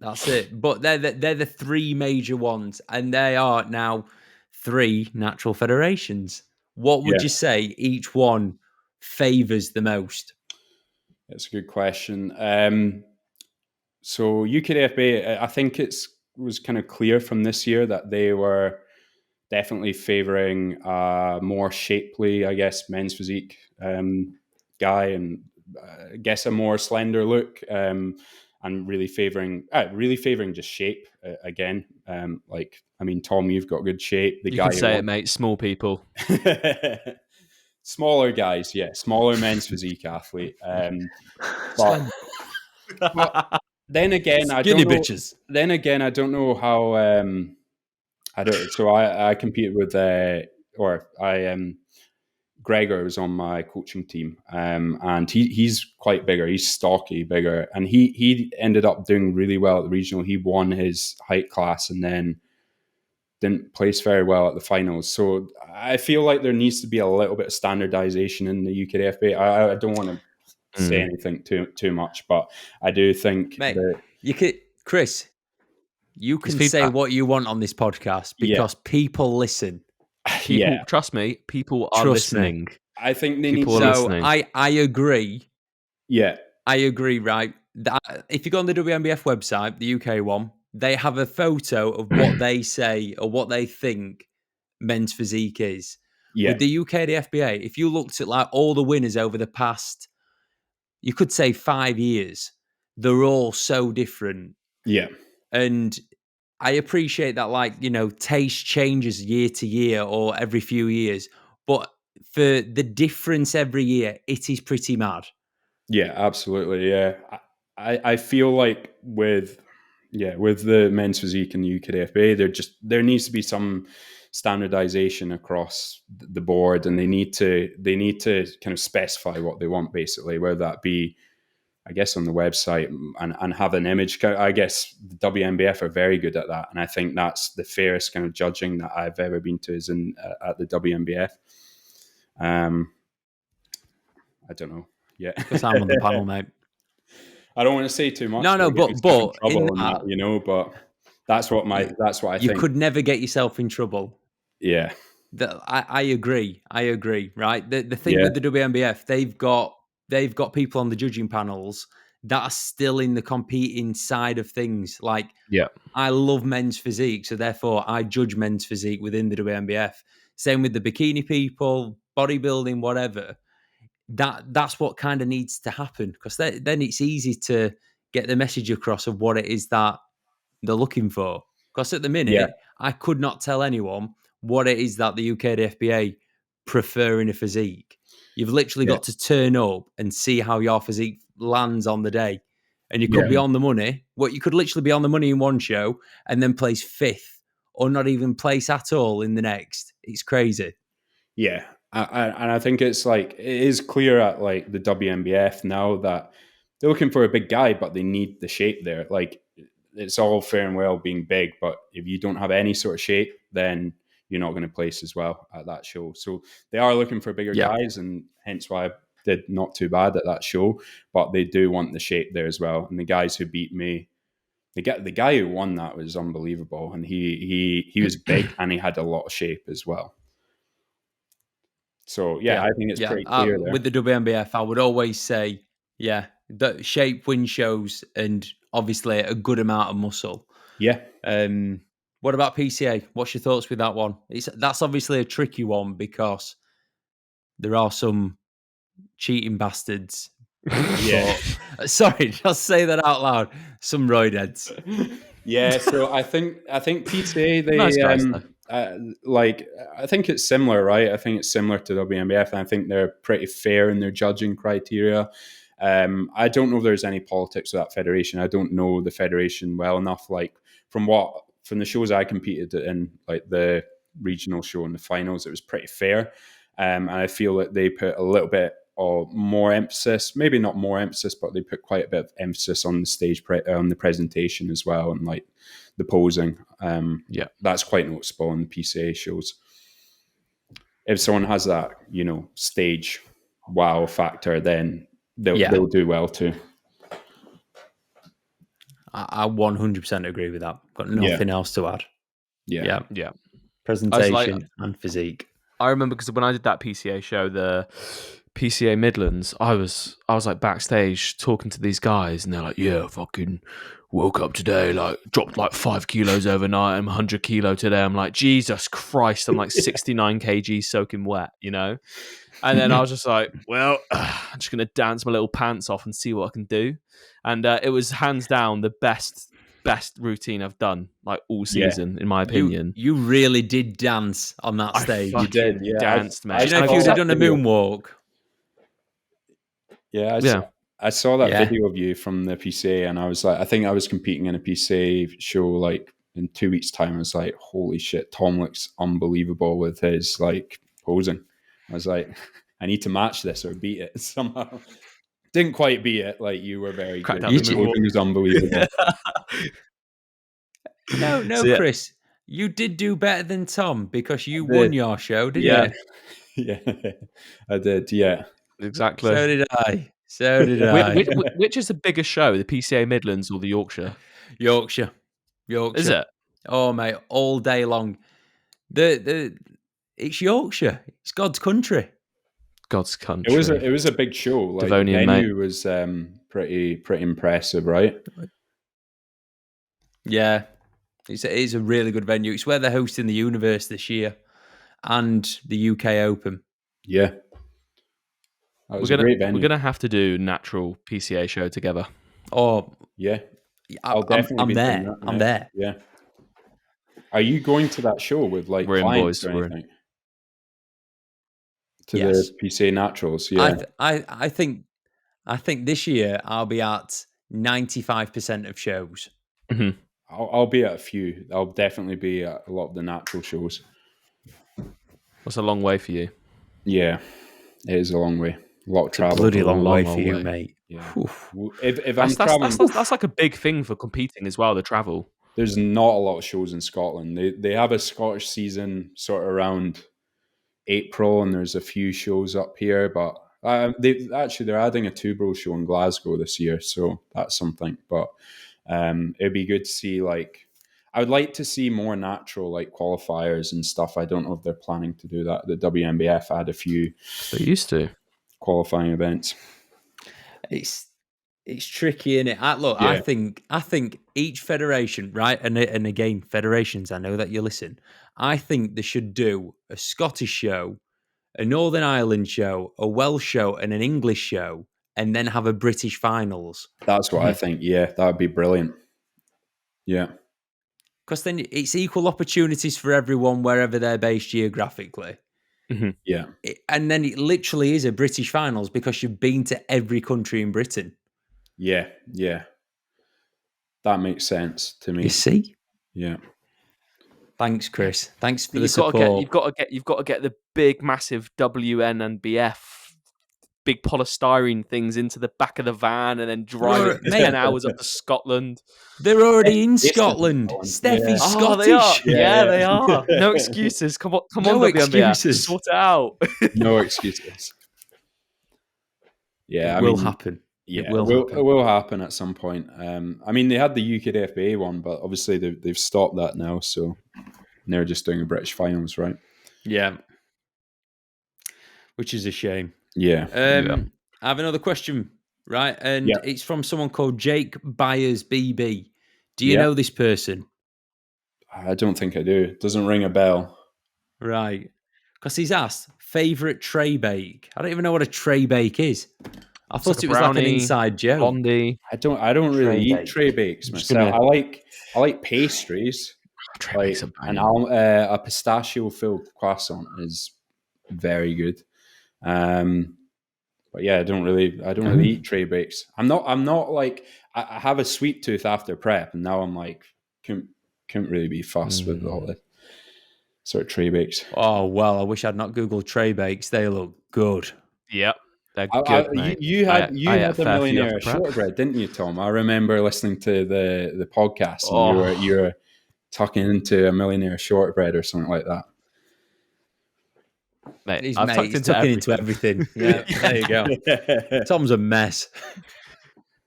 That's it. But they're the 3 major ones, and they are now 3 natural federations. What would you say each one favors the most? That's a good question. So UKDFBA, I think it was kind of clear from this year that they were definitely favoring more shapely, I guess, men's physique guy, and I guess a more slender look, and really favoring just shape again. Like, I mean, Tom, you've got good shape. You can say it, mate. Small people. Smaller guys, smaller men's physique athlete. But then again, I Skinny don't know. bitches. Then again, I don't know how. I don't. So I competed with Gregor was on my coaching team, and he's quite bigger. He's stocky, bigger, and he ended up doing really well at the regional. He won his height class, and then didn't place very well at the finals. So I feel like there needs to be a little bit of standardization in the UKDFB. I don't want to say anything too much, but I do think Mate, that you could, Chris, you can It's say feedback. what you want on this podcast because people listen. People, yeah, trust me, people are Trust me. listening. I think they People need are to. So listening. I agree. Yeah, I agree, right? That if you go on the WNBF website, the UK one, they have a photo of what they say or what they think men's physique is. yeah, With the UK, the FBA, if you looked at like all the winners over the past, you could say 5 years, they're all so different. yeah, And I appreciate that, like, you know, taste changes year to year or every few years. But for the difference every year, it is pretty mad. yeah, absolutely. Yeah, I feel like with the men's physique in the UKDFBA, there needs to be some standardization across the board, and they need to kind of specify what they want, basically, whether that be, I guess, on the website and have an image. I guess the WNBF are very good at that, and I think that's the fairest kind of judging that I've ever been to is at the WNBF. I don't know. Yeah, Because I'm on the panel, mate. I don't want to say too much. No, Get but myself in in trouble and that, that, you know. But that's what I you think. could never get yourself in trouble. Yeah, I agree. I agree. Right. The thing Yeah. with the WNBF, they've got people on the judging panels that are still in the competing side of things. Like, Yeah. I love men's physique, so therefore I judge men's physique within the WNBF. Same with the bikini people, bodybuilding, whatever. That's what kind of needs to happen, because then it's easy to get the message across of what it is that they're looking for. Because at the Yeah. minute, I could not tell anyone what it is that the UK FBA prefer in a physique. You've literally Yeah. got to turn up and see how your physique lands on the day. And you could Yeah. be on the money. Well, you could literally be on the money in one show and then place fifth or not even place at all in the next. It's crazy. Yeah. And I think it's like, it is clear at like the WNBF now that they're looking for a big guy, but they need the shape there. Like, it's all fair and well being big, but if you don't have any sort of shape, then you're not going to place as well at that show. So they are looking for bigger Yeah. guys, and hence why I did not too bad at that show. But they do want the shape there as well. And the guys who beat me, the guy who won that was unbelievable, and he was big and he had a lot of shape as well. So yeah, I think it's pretty clear there. With the WNBF, I would always say, that shape wins shows and obviously a good amount of muscle. Yeah. What about PCA? What's your thoughts with that one? That's obviously a tricky one because there are some cheating bastards. Yeah. Sorry, just say that out loud. Some roid heads. Yeah, so I think PCA, they Nice guys, though. I think it's similar, right? I think it's similar to WNBF, and I think they're pretty fair in their judging criteria. I don't know if there's any politics with that federation. I don't know the federation well enough. Like, from the shows I competed in, like the regional show and the finals, it was pretty fair. And I feel that they put a little bit of more emphasis, maybe not more emphasis, but they put quite a bit of emphasis on the stage, on the presentation as well, and like the posing. That's quite noticeable in the PCA shows. If someone has that, stage wow factor, then they'll do well too. I 100% agree with that. Got nothing else to add. Yeah. Presentation and physique. I remember because when I did that PCA show, the PCA Midlands, I was like backstage talking to these guys, and they're like, "Yeah, fucking woke up today, like dropped like 5 kilos overnight. I'm 100 kilo today." I'm like, Jesus Christ, I'm like 69 kg soaking wet, And then I was just like, well, I'm just gonna dance my little pants off and see what I can do. And it was hands down the best routine I've done like all season, in my opinion. You really did dance on that stage. You did, danced, mate. Do you know if you'd have done a moonwalk? Yeah, I saw that Yeah. video of you from the PCA, and I was like, I think I was competing in a PCA show like in 2 weeks' time. I was like, holy shit, Tom looks unbelievable with his like posing. I was like, I need to match this or beat it somehow. Didn't quite beat it. Like, you were very Cracked good. out Your the moonwalk. posing was unbelievable. No, So, yeah. Chris, you did do better than Tom because you I did. won your show, didn't Yeah. you? Yeah, I did. Yeah. Exactly. So did I. So did I. Which is the bigger show, the PCA Midlands or the Yorkshire? Yorkshire. Is it? Oh mate, all day long. It's Yorkshire. It's God's country. God's country. It was a big show. Like, the Devonian, venue was pretty impressive, right? Yeah. It is a really good venue. It's where they're hosting the Universe this year and the UK Open. Yeah. That was a great venue. We're gonna have to do natural PCA show together. Oh, Yeah. I'm there. that, I'm yeah. there. Yeah. Are you going to that show with like We're in, clients boys. or We're in. anything? To Yes. the PCA Naturals, yeah. I think this year I'll be at 95% of shows. Mm-hmm. I'll be at a few. I'll definitely be at a lot of the natural shows. That's a long way for you. Yeah, it is a long way. A lot of travel. Bloody long way long for you, way. mate. Yeah. Oof. If I'm That's traveling, that's like a big thing for competing as well. The travel. there's not a lot of shows in Scotland. They have a Scottish season sort of around April, and there's a few shows up here. But they're adding a two-bro show in Glasgow this year, so that's something. But it'd be good to see, like, I would like to see more natural like qualifiers and stuff. I don't know if they're planning to do that. The WNBF had a few They used to. qualifying events. It's tricky, isn't it? Look, Yeah. I think each federation, right? And again, federations, I know that you listen. I think they should do a Scottish show, a Northern Ireland show, a Welsh show, and an English show, and then have a British finals. That's what I think. Yeah, that would be brilliant. Yeah. Because then it's equal opportunities for everyone wherever they're based geographically. Mm-hmm. Yeah. And then it literally is a British finals because you've been to every country in Britain. Yeah. Yeah. That makes sense to me. You see? Yeah. Thanks, Chris. Thanks for the You've got support. you've got to get the big, massive WN and BF, big polystyrene things into the back of the van and then drive it Mate. 10 hours up to Scotland. They're already in It's in Scotland. Scotland. Steph Yeah. is Oh, they are. Scottish. Yeah, Yeah. they are. No excuses. Come on, No WNBF. excuses. Sort it out. No excuses. Yeah. It will happen. Yeah, It will happen. it will happen at some point. I mean, they had the UKDFBA one, but obviously they've stopped that now. So they're just doing a British finals, right? Yeah. Which is a shame. Yeah. I have another question, right? And Yeah. it's from someone called Jake Byers BB. Do you Yeah. know this person? I don't think I do. It doesn't ring a bell. Right. Because he's asked, favourite tray bake. I don't even know what a tray bake is. I thought like a it was like an brownie, inside joke. Blondie. I don't really Tray eat bake. tray bakes just myself. gonna- I like pastries. Tray Like bakes are banging. a pistachio filled croissant is very good. But yeah, I don't really eat tray bakes. I'm not like I have a sweet tooth after prep, and now I'm like couldn't really be fussed with all the sort of tray bakes. Oh, well, I wish I'd not Googled tray bakes. They look good. Yep. They're good, mate. You had I ate a the fair few millionaire after prep. shortbread, didn't you, Tom? I remember listening to the podcast, and Oh. you were tucking into a millionaire shortbread or something like that. Mate, He's, I've mate, tucked he's into tucking into everything. everything. Yeah, there you go. Tom's a mess.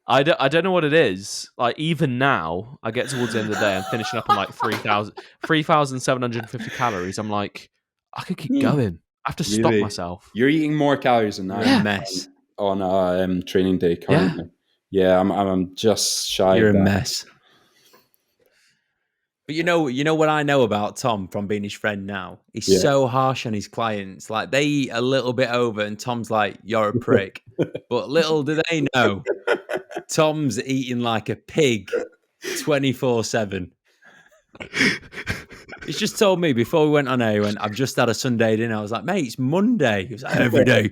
I don't know what it is. Like, even now, I get towards the end of the day, I'm finishing up on like 3,750 calories. I'm like, I could keep going. I have to stop Really? myself. You're eating more calories than I You're a am mess. on a training day currently. Yeah, I'm just shy You're of a that. mess. But you know what I know about Tom from being his friend now? He's Yeah. so harsh on his clients. Like, they eat a little bit over and Tom's like, you're a prick. But little do they know, Tom's eating like a pig 24/7. He's just told me before we went on air, he went, I've just had a Sunday dinner. I was like, mate, it's Monday. He was like, every day,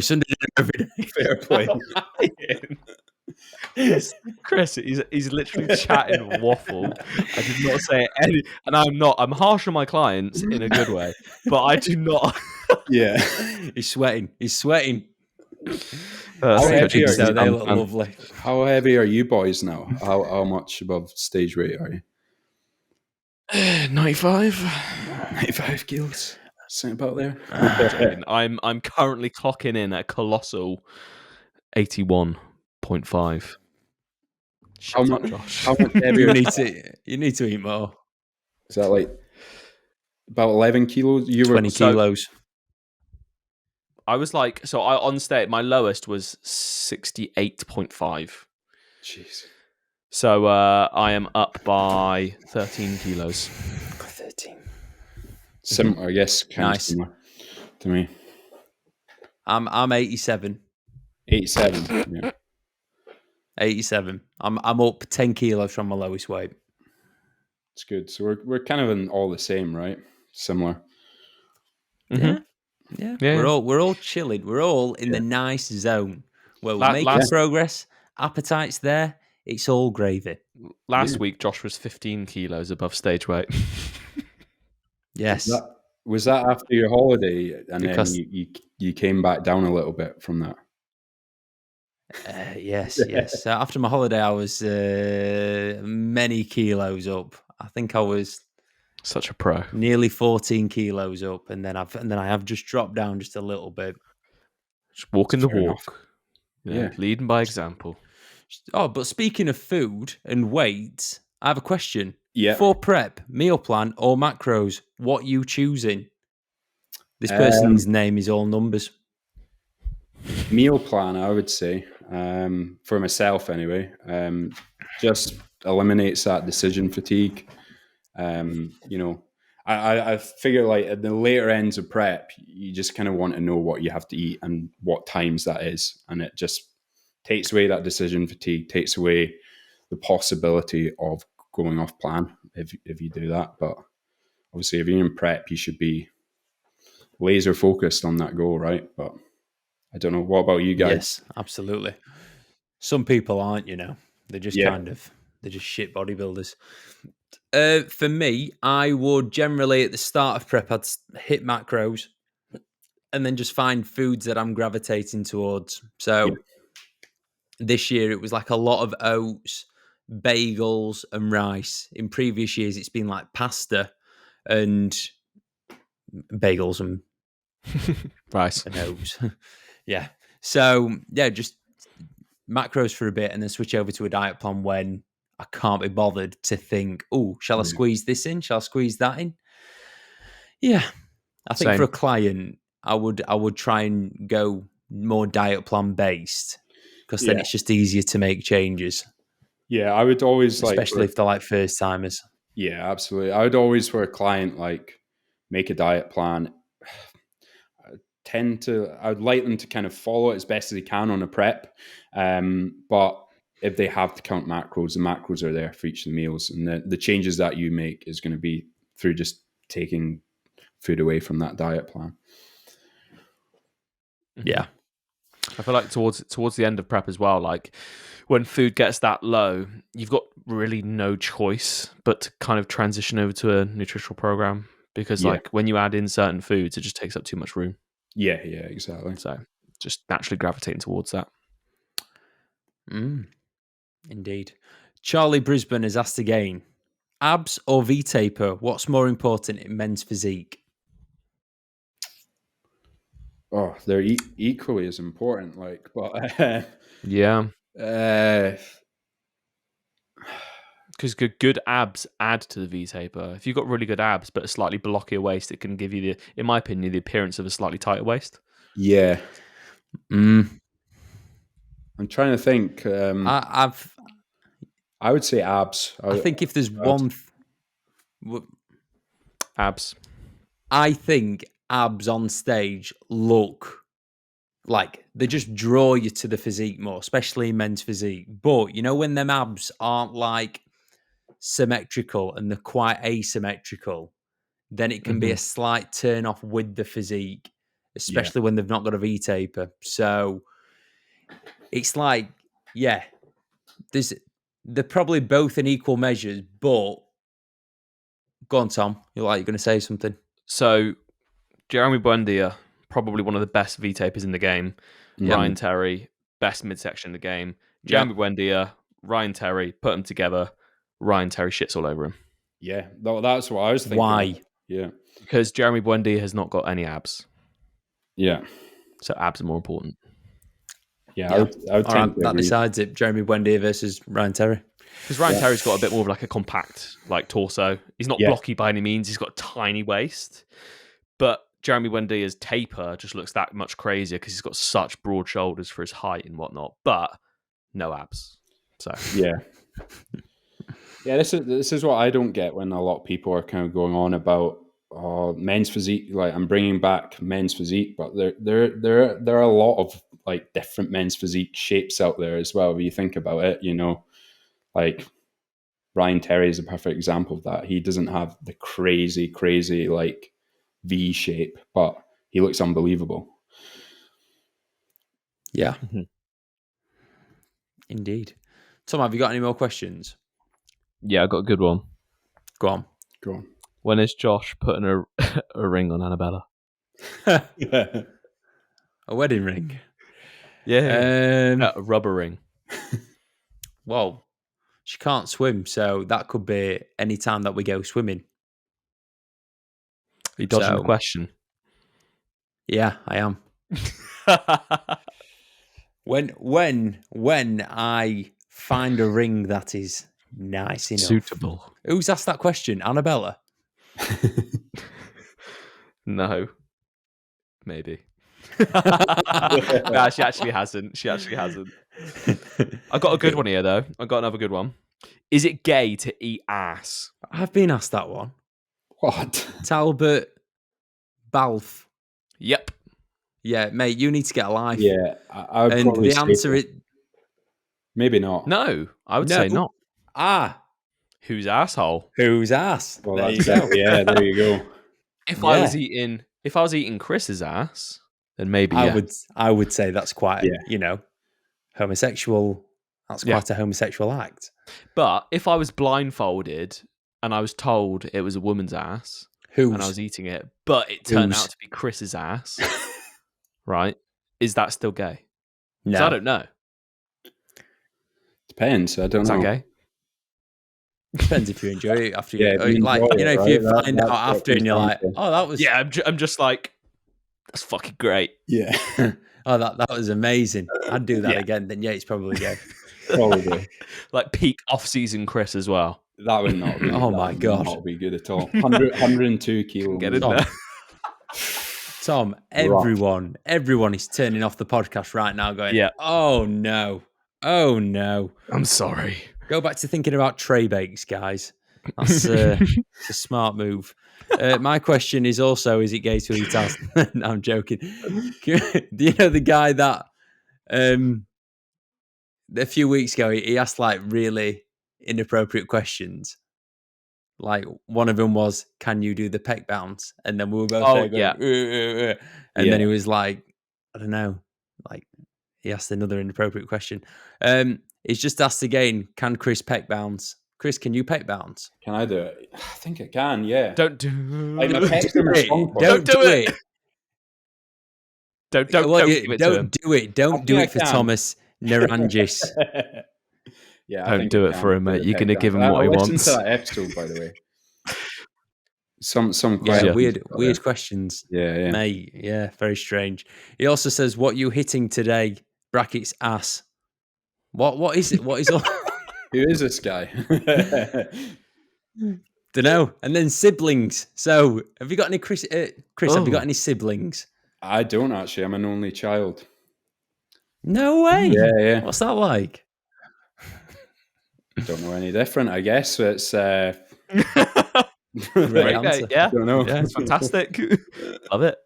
Sunday dinner, every day. Fair play. Chris, he's literally chatting waffle. I did not say any, and I'm harsh on my clients in a good way, but I do not. Yeah. He's sweating. How heavy are So you? they look lovely. How heavy are you boys now? How much above stage weight are you? 95. 95 kilos. Something about there. I'm currently clocking in at colossal 81.5. Shut up, Josh. How much heavier? You need to eat more. Is that like about 11 kilos? You were 20 kilos. I was like, so I on stage, my lowest was 68.5. Jeez. So I am up by 13 kilos. 13. Similar, I guess. Kind Nice. of similar to me. I'm 87. 87. Yeah. 87. I'm up 10 kilos from my lowest weight. It's good. So we're kind of in all the same, right? Similar. Yeah. We're all chilling. We're all in the nice zone where we're making progress. Appetite's there. It's all gravy. Last week, Josh was 15 kilos above stage weight. Yes. Was that after your holiday, and then you came back down a little bit from that? Yes. So after my holiday, I was many kilos up. I think I was such a pro, nearly 14 kilos up, and then I have just dropped down just a little bit. Just walking the walk, yeah, leading by example. Oh, but speaking of food and weight, I have a question. Yeah, for prep, meal plan or macros, what you choosing? This person's name is all numbers. Meal plan, I would say, for myself anyway, just eliminates that decision fatigue. I figure like at the later ends of prep, you just kind of want to know what you have to eat and what times that is. And it just takes away that decision fatigue, takes away the possibility of going off plan if you do that. But obviously if you're in prep, you should be laser focused on that goal, right? But I don't know. What about you guys? Yes, absolutely. Some people aren't, they're just they're just shit bodybuilders. For me, I would generally at the start of prep, I'd hit macros and then just find foods that I'm gravitating towards. So this year it was like a lot of oats, bagels and rice. In previous years, it's been like pasta and bagels and rice and oats. Yeah. So just macros for a bit and then switch over to a diet plan when I can't be bothered to think, oh, shall I squeeze this in? Shall I squeeze that in? Yeah. I think for a client, I would try and go more diet plan based because then it's just easier to make changes. Yeah, I would always especially if they're like first timers. Yeah, absolutely. I would always, for a client, make a diet plan. I'd like them to kind of follow it as best as they can on a prep. But if they have to count macros, the macros are there for each of the meals. And the changes that you make is going to be through just taking food away from that diet plan. Yeah. I feel like towards the end of prep as well, like when food gets that low, you've got really no choice but to kind of transition over to a nutritional program because like when you add in certain foods, it just takes up too much room. Yeah, exactly. So just naturally gravitating towards that. Indeed. Charlie Brisbane has asked again, abs or V-taper, what's more important in men's physique? Oh, they're equally as important, but yeah. Because good abs add to the V-taper. If you've got really good abs but a slightly blockier waist, it can give you in my opinion, the appearance of a slightly tighter waist. Yeah. I'm trying to think. I would say abs. I think if there's one... abs. I think abs on stage look like they just draw you to the physique more, especially in men's physique. But, when them abs aren't like symmetrical and they're quite asymmetrical, then it can be a slight turn off with the physique, especially when they've not got a V-taper. So it's like, they're probably both in equal measures, but go on, Tom. You're going to say something. So, Jeremy Buendia, probably one of the best V-tapers in the game. Yeah. Ryan Terry, best midsection in the game. Jeremy Buendia, Ryan Terry, put them together. Ryan Terry shits all over him. Yeah, that's what I was thinking. Why? Yeah. Because Jeremy Buendia has not got any abs. Yeah. So abs are more important. Yeah, I would All tend right, to that agree. decides it. Jeremy Buendia versus Ryan Terry. Because Ryan Terry's got a bit more of like a compact like torso. He's not blocky by any means. He's got a tiny waist. But Jeremy Buendia's taper just looks that much crazier because he's got such broad shoulders for his height and whatnot. But no abs. So yeah. Yeah, this is what I don't get when a lot of people are kind of going on about men's physique. Like, I'm bringing back men's physique, but there are a lot of like different men's physique shapes out there as well. If you think about it, like Ryan Terry is a perfect example of that. He doesn't have the crazy like V shape, but he looks unbelievable. Yeah, indeed. Tom, have you got any more questions? yeah, I got a good one. Go on. When is Josh putting a ring on Annabella? A wedding ring. Yeah. A rubber ring. Well, she can't swim, so that could be any time that we go swimming. Are you dodging the question? Yeah, I am. When I find a ring that is nice enough. Suitable. Who's asked that question? Annabella? No. Maybe. Nah, she actually hasn't. I got a good one here, though. I got another good one. Is it gay to eat ass? I've been asked that one. What? Talbot Balf. Yep. Yeah, mate, you need to get a life. Yeah, I would and probably the say answer is maybe not. No, I would say not. Whose asshole? Whose ass? Well, there that's you go. it. Yeah, there you go. If I was eating Chris's ass, then maybe I would say that's quite homosexual. That's quite a homosexual act. But if I was blindfolded and I was told it was a woman's ass and I was eating it, but it turned out to be Chris's ass, right? Is that still gay? No, I don't know. Depends. I don't Is know. that gay? Depends if you enjoy it after Yeah, you like, enjoy it, if right? you find That's out what after and you're comes like, down to. oh, that was I'm just like, that's fucking great. Yeah, oh, that was amazing. I'd do that again. Then it's probably gay. probably. Like peak off-season Chris as well. That would not be. Oh that my would God. not be good at all. 102 kilos. Get in Tom. there. Tom, everyone is turning off the podcast right now going, oh no. I'm sorry. Go back to thinking about tray bakes, guys. That's a smart move. My question is also, is it gay to eat ass? No, I'm joking. Do you know the guy that a few weeks ago, he asked like really inappropriate questions? Like one of them was, can you do the pec bounce? And then we were both there going, and then he was like, I don't know, like he asked another inappropriate question. He's just asked again, can Chris pec bounce? Chris, can you pec bounce? Can I do it? I think I can. Yeah. Don't do Like, my it. pecs are strong for Don't do it. Don't give it to him. do it. Don't do it for Thomas Narangis. Yeah, Don't do it for him, mate. You're going to give him what he wants. Listen to that episode, by the way. Some Yeah, questions. weird questions. Yeah. Mate, yeah, very strange. He also says, what you hitting today? Brackets ass. What is it? What is all? Who is this guy? Don't know. And then siblings. So, have you got any Chris? Chris, have you got any siblings? I don't actually. I'm an only child. No way. Yeah. What's that like? Don't know any different. I guess it's. Great answer. Yeah, Don't know. yeah, it's fantastic. Love it.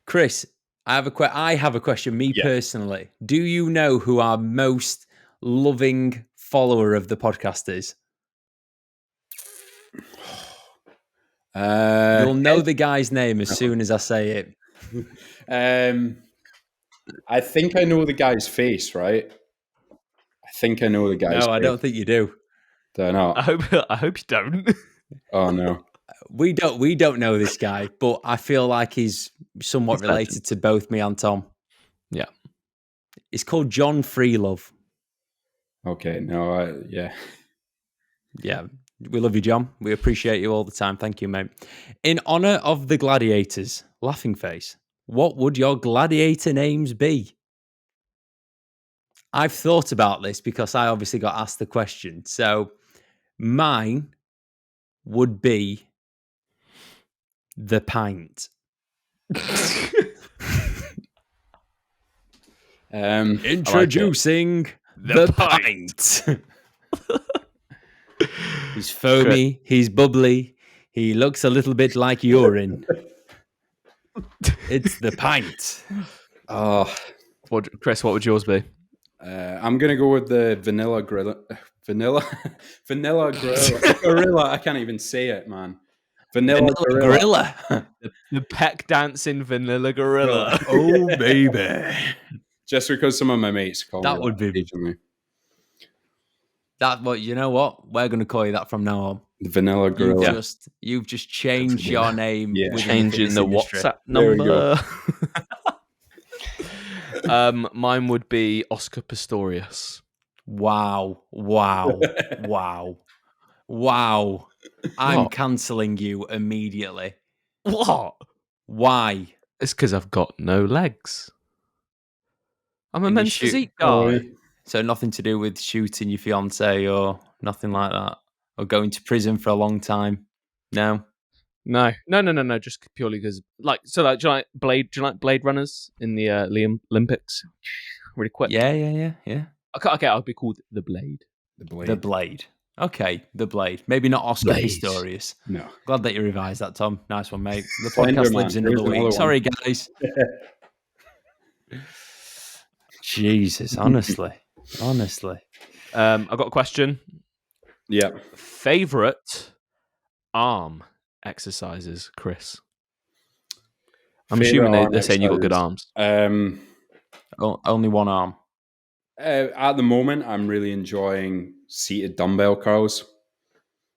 Chris, I have a question. Me personally, do you know who our most loving follower of the podcast is? You'll know the guy's name as soon as I say it. I think I know the guy's face, right? I think I know the guy's No, I name. don't think you do. Do I not? I hope you don't. Oh no. We don't know this guy, but I feel like he's somewhat He's related to both me and Tom. Yeah. It's called John Freelove. Okay, no, yeah. Yeah, we love you, John. We appreciate you all the time. Thank you, mate. In honor of the gladiators, laughing face, what would your gladiator names be? I've thought about this because I obviously got asked the question. So mine would be the pint. Introducing the pint. He's foamy. He's bubbly. He looks a little bit like urine. It's the pint. Oh, Chris, what would yours be? I'm gonna go with the vanilla gorilla. Vanilla gorilla. I can't even say it, man. Vanilla gorilla. The peck dancing vanilla gorilla. Oh, baby. Just because some of my mates call That me would be- occasionally. You know what? We're going to call you that from now on. The vanilla gorilla. You've just changed your name. Yeah. within Changing the fitness industry. WhatsApp There we go. number. Mine would be Oscar Pistorius. Wow. I'm cancelling you immediately. What? Why? It's because I've got no legs. I'm a And you men's shoot- physique guy. So nothing to do with shooting your fiance or nothing like that, or going to prison for a long time. No. No. Just purely because, do you like Blade? Do you like Blade Runners in the Olympics? Really quick. Yeah. Okay, I'll be called the Blade. The Blade. Okay, the Blade. Maybe not Oscar Blade. Pistorius. No. Glad that you revised that, Tom. Nice one, mate. The Slender podcast Man. lives There's another another week. one. Sorry, guys. Jesus, honestly. I've got a question. Yeah. Favorite arm exercises, Chris? I'm Favourite assuming arm they're saying you've got good exercises? arms. Only one arm. At the moment, I'm really enjoying seated dumbbell curls,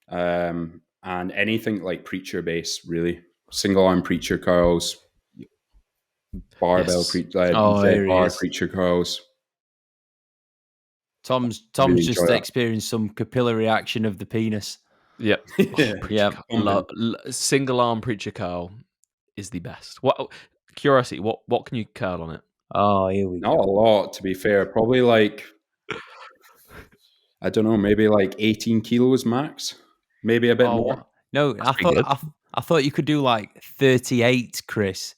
and anything like preacher base. Really, single arm preacher curls, barbell Yes. Here he bar is. preacher curls. Tom's Really just enjoy that. experienced some capillary action of the penis. Yep. Yeah. Single arm preacher curl is the best. What curiosity? What can you curl on it? Oh, here we Not go. a lot, to be fair. Probably like, I don't know, maybe like 18 kilos max. Maybe a bit more. What? No, pretty good. I thought you could do like 38, Chris.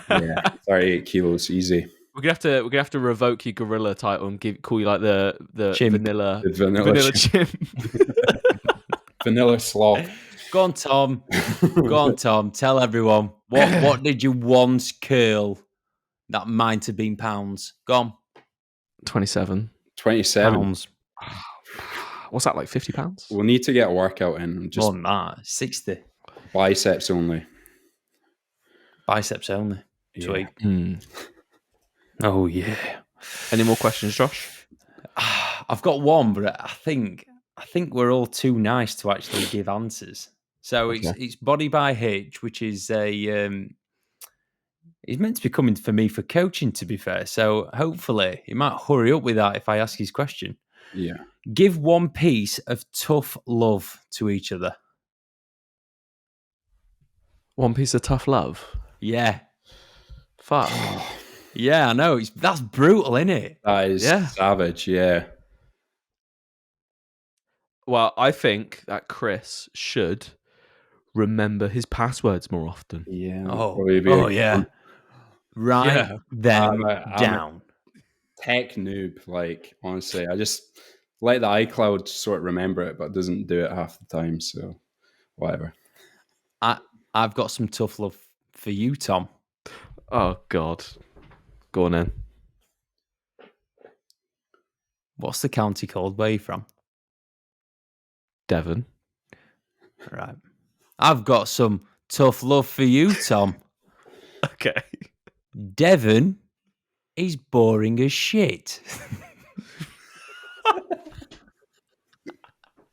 Yeah, 38 kilos, easy. We're gonna have to revoke your gorilla title and call you like the Chimp. vanilla The vanilla chimp. vanilla sloth. Go on, Tom. Tell everyone what did you once curl that might have been pounds? Go on. 27. 27. Pounds. What's that, like £50? We'll need to get a workout in. Just More than that. 60. biceps only. Biceps only. Sweet. Hmm. Oh, yeah. Any more questions, Josh? I've got one, but I think we're all too nice to actually give answers. So it's Body by H, which is he's meant to be coming for me for coaching, to be fair. So hopefully he might hurry up with that if I ask his question. Yeah. Give one piece of tough love to each other. One piece of tough love. Yeah. Fuck. Yeah, I know. That's brutal, isn't it? That is savage, yeah. Well, I think that Chris should remember his passwords more often. Yeah. Oh, probably yeah. Write them I'm down. tech noob, like, honestly. I just let the iCloud sort of remember it, but doesn't do it half the time, so whatever. I've got some tough love for you, Tom. Oh, God. Go on then. What's the county called? Where are you from? Devon. Right. I've got some tough love for you, Tom. Okay. Devon is boring as shit.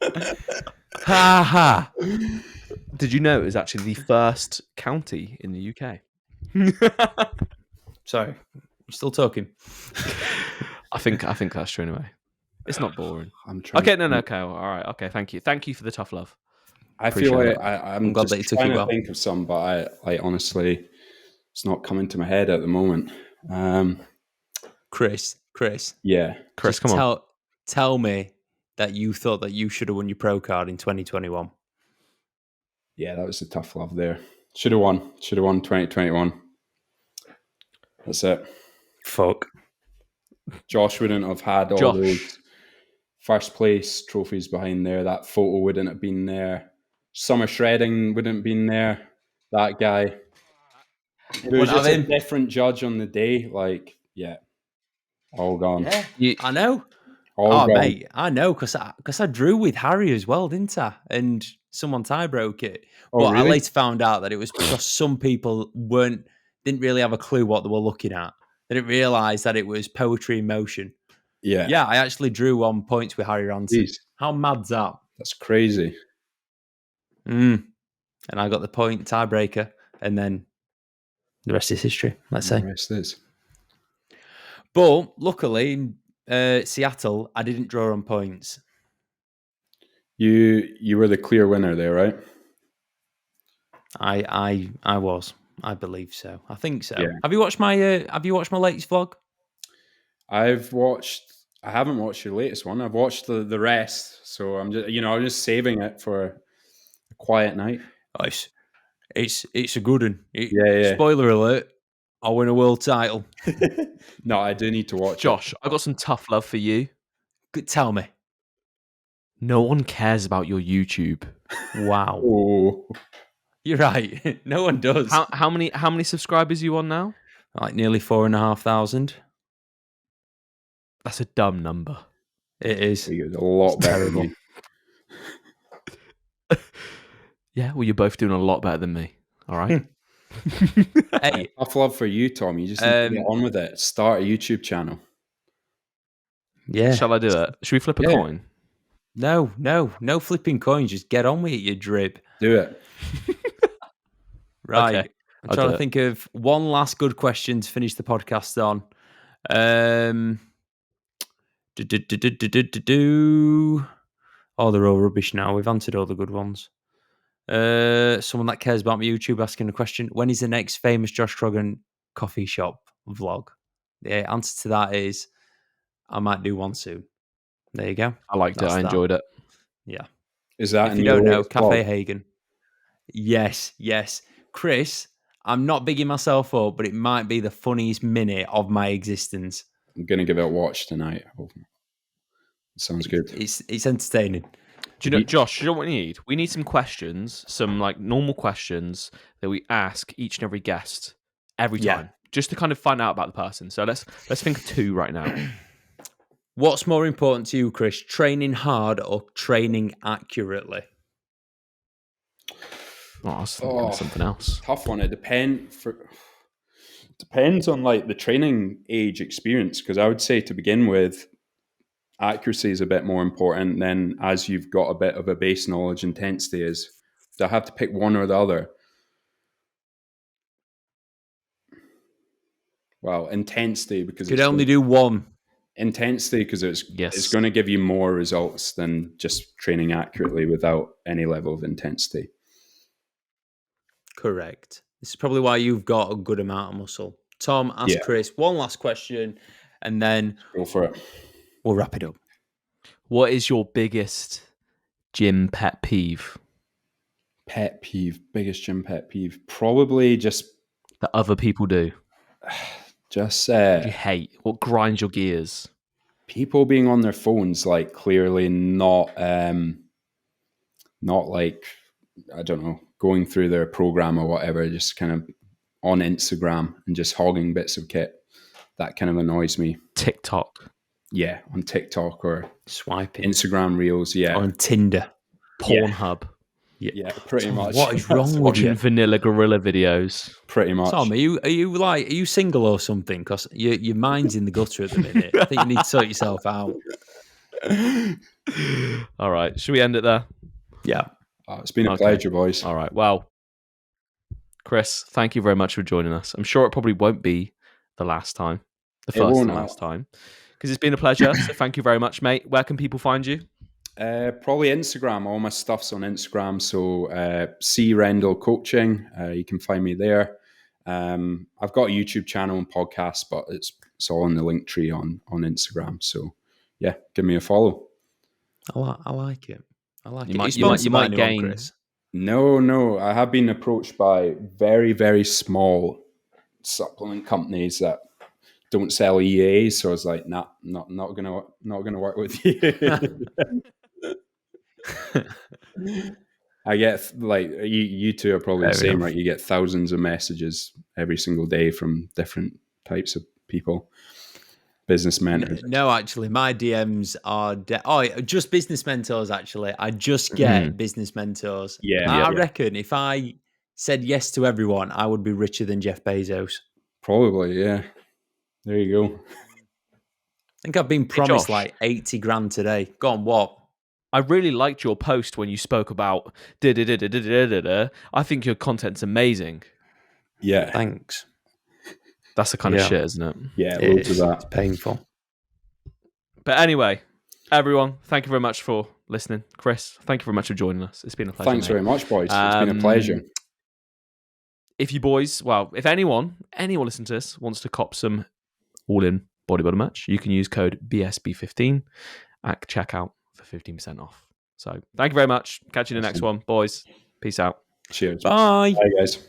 Ha ha. Did you know it was actually the first county in the UK? Sorry, you still talking? I think that's true anyway. It's not boring. I'm trying. Okay, no, okay, all right, okay. Thank you for the tough love. I feel Appreciate like it. I'm glad just that you took trying it to well. think of some, but I honestly, it's not coming to my head at the moment. Chris, Yeah. Chris, just come on. tell me that you thought that you should have won your pro card in 2021. Yeah, that was a tough love there. Should have won 2021. That's it. Fuck. Josh wouldn't have had all Josh. those first place trophies behind there. That photo wouldn't have been there. Summer shredding wouldn't have been there. That guy. If it was Wouldn't have just a him. different judge on the day, like, yeah, all gone. Yeah, I know. All gone. Mate, I know because I drew with Harry as well, didn't I? And someone tie broke it. Oh, But I really? later found out that it was because some people didn't really have a clue what they were looking at. They didn't realise that it was poetry in motion. Yeah. Yeah, I actually drew on points with Harry Ranson. Jeez, How mad's that? that's crazy. And I got the point tiebreaker, and then the rest is history, let's say. The rest is. But luckily, in Seattle, I didn't draw on points. You were the clear winner there, right? I was. I believe so. I think so. Yeah. Have you watched my latest vlog? I haven't watched your latest one. I've watched the rest, so I'm just saving it for a quiet night. Oh, it's a good one. Yeah. Spoiler alert: I win a world title. No, I do need to watch Josh, I got some tough love for you. Tell me. No one cares about your YouTube. Wow, it. Oh, you're right. No one does. How many subscribers are you on now? Like nearly 4,500. That's a dumb number. It is. he was a lot better than me. Yeah, well, you're both doing a lot better than me. All right. Hey, Tough love for you, Tom. You just need to get on with it. Start a YouTube channel. yeah. Shall I do it? Should we flip a Yeah. coin? No flipping coins. Just get on with it, you drip. Do it. Right. Okay, I'm I'll trying do to it. think of one last good question to finish the podcast on. Oh, they're all rubbish now. We've answered all the good ones. Someone that cares about my YouTube asking a question. When is the next famous Josh Croggan coffee shop vlog? The answer to that is I might do one soon. There you go. I liked That's it. I that. enjoyed it. Yeah. Is that If in you your don't know, latest Cafe vlog? Hagen. Yes. Chris, I'm not bigging myself up, but it might be the funniest minute of my existence. I'm gonna give it a watch tonight. Sounds good. It's entertaining. Do you know, Josh? You know what we need? We need some questions, some like normal questions that we ask each and every guest every Yeah. time, just to kind of find out about the person. So let's think of two right now. What's more important to you, Chris? Training hard or training accurately? Oh, I was thinking of something else. Tough one. It depends on like the training age experience, because I would say to begin with, accuracy is a bit more important. Then as you've got a bit of a base knowledge, intensity is. Do I have to pick one or the other? Well, intensity because You'd only do one. intensity because it's Yes. going to give you more results than just training accurately without any level of intensity. Correct. This is probably why you've got a good amount of muscle. Tom, ask Yeah. Chris one last question, and then Go for it. we'll wrap it up. What is your biggest gym pet peeve Pet peeve, biggest gym pet peeve, probably just that other people do? just What do you hate? What grinds your gears? people being on their phones, like clearly not like, I don't know, going through their program or whatever, just kind of on Instagram and just hogging bits of kit. That kind of annoys me. TikTok, Yeah, on TikTok or Swiping Instagram Reels. Yeah, on Tinder. Pornhub, yeah, pretty much. What is wrong with watching you? vanilla gorilla videos. Pretty much. Tom, are you single or something? Because your mind's in the gutter at the minute. I think you need to sort yourself out. All right. Should we end it there? Yeah. It's been a pleasure, boys. All right. Well, Chris, thank you very much for joining us. I'm sure it probably won't be the last time, the first and last time, because it's been a pleasure. So thank you very much, mate. Where can people find you? Probably Instagram. All my stuff's on Instagram. So C Rendall Coaching. You can find me there. I've got a YouTube channel and podcast, but it's all in the link tree on Instagram. So yeah, give me a follow. I like it. I like it. You might gain. Chris? No. I have been approached by very, very small supplement companies that don't sell EAs. So I was like, nah, not gonna work with you. I get like you two are probably the same, right? You get thousands of messages every single day from different types of people. Business mentors. No, actually, my DMs are just business mentors. Actually, I just get business mentors. I reckon if I said yes to everyone, I would be richer than Jeff Bezos. Probably, yeah. There you go. I think I've been promised like 80 grand today. Go on, what? I really liked your post when you spoke about I think your content's amazing. Yeah. Thanks. That's the kind of shit, isn't it? Yeah, loads of that. It's painful. But anyway, everyone, thank you very much for listening. Chris, thank you very much for joining us. It's been a pleasure. Thanks very much, boys. It's been a pleasure. If if anyone listening to this wants to cop some all-in bodybuilder merch, you can use code BSB15 at checkout for 15% off. So thank you very much. Catch you in the next one, boys. Peace out. Cheers. Bye. Bye, guys.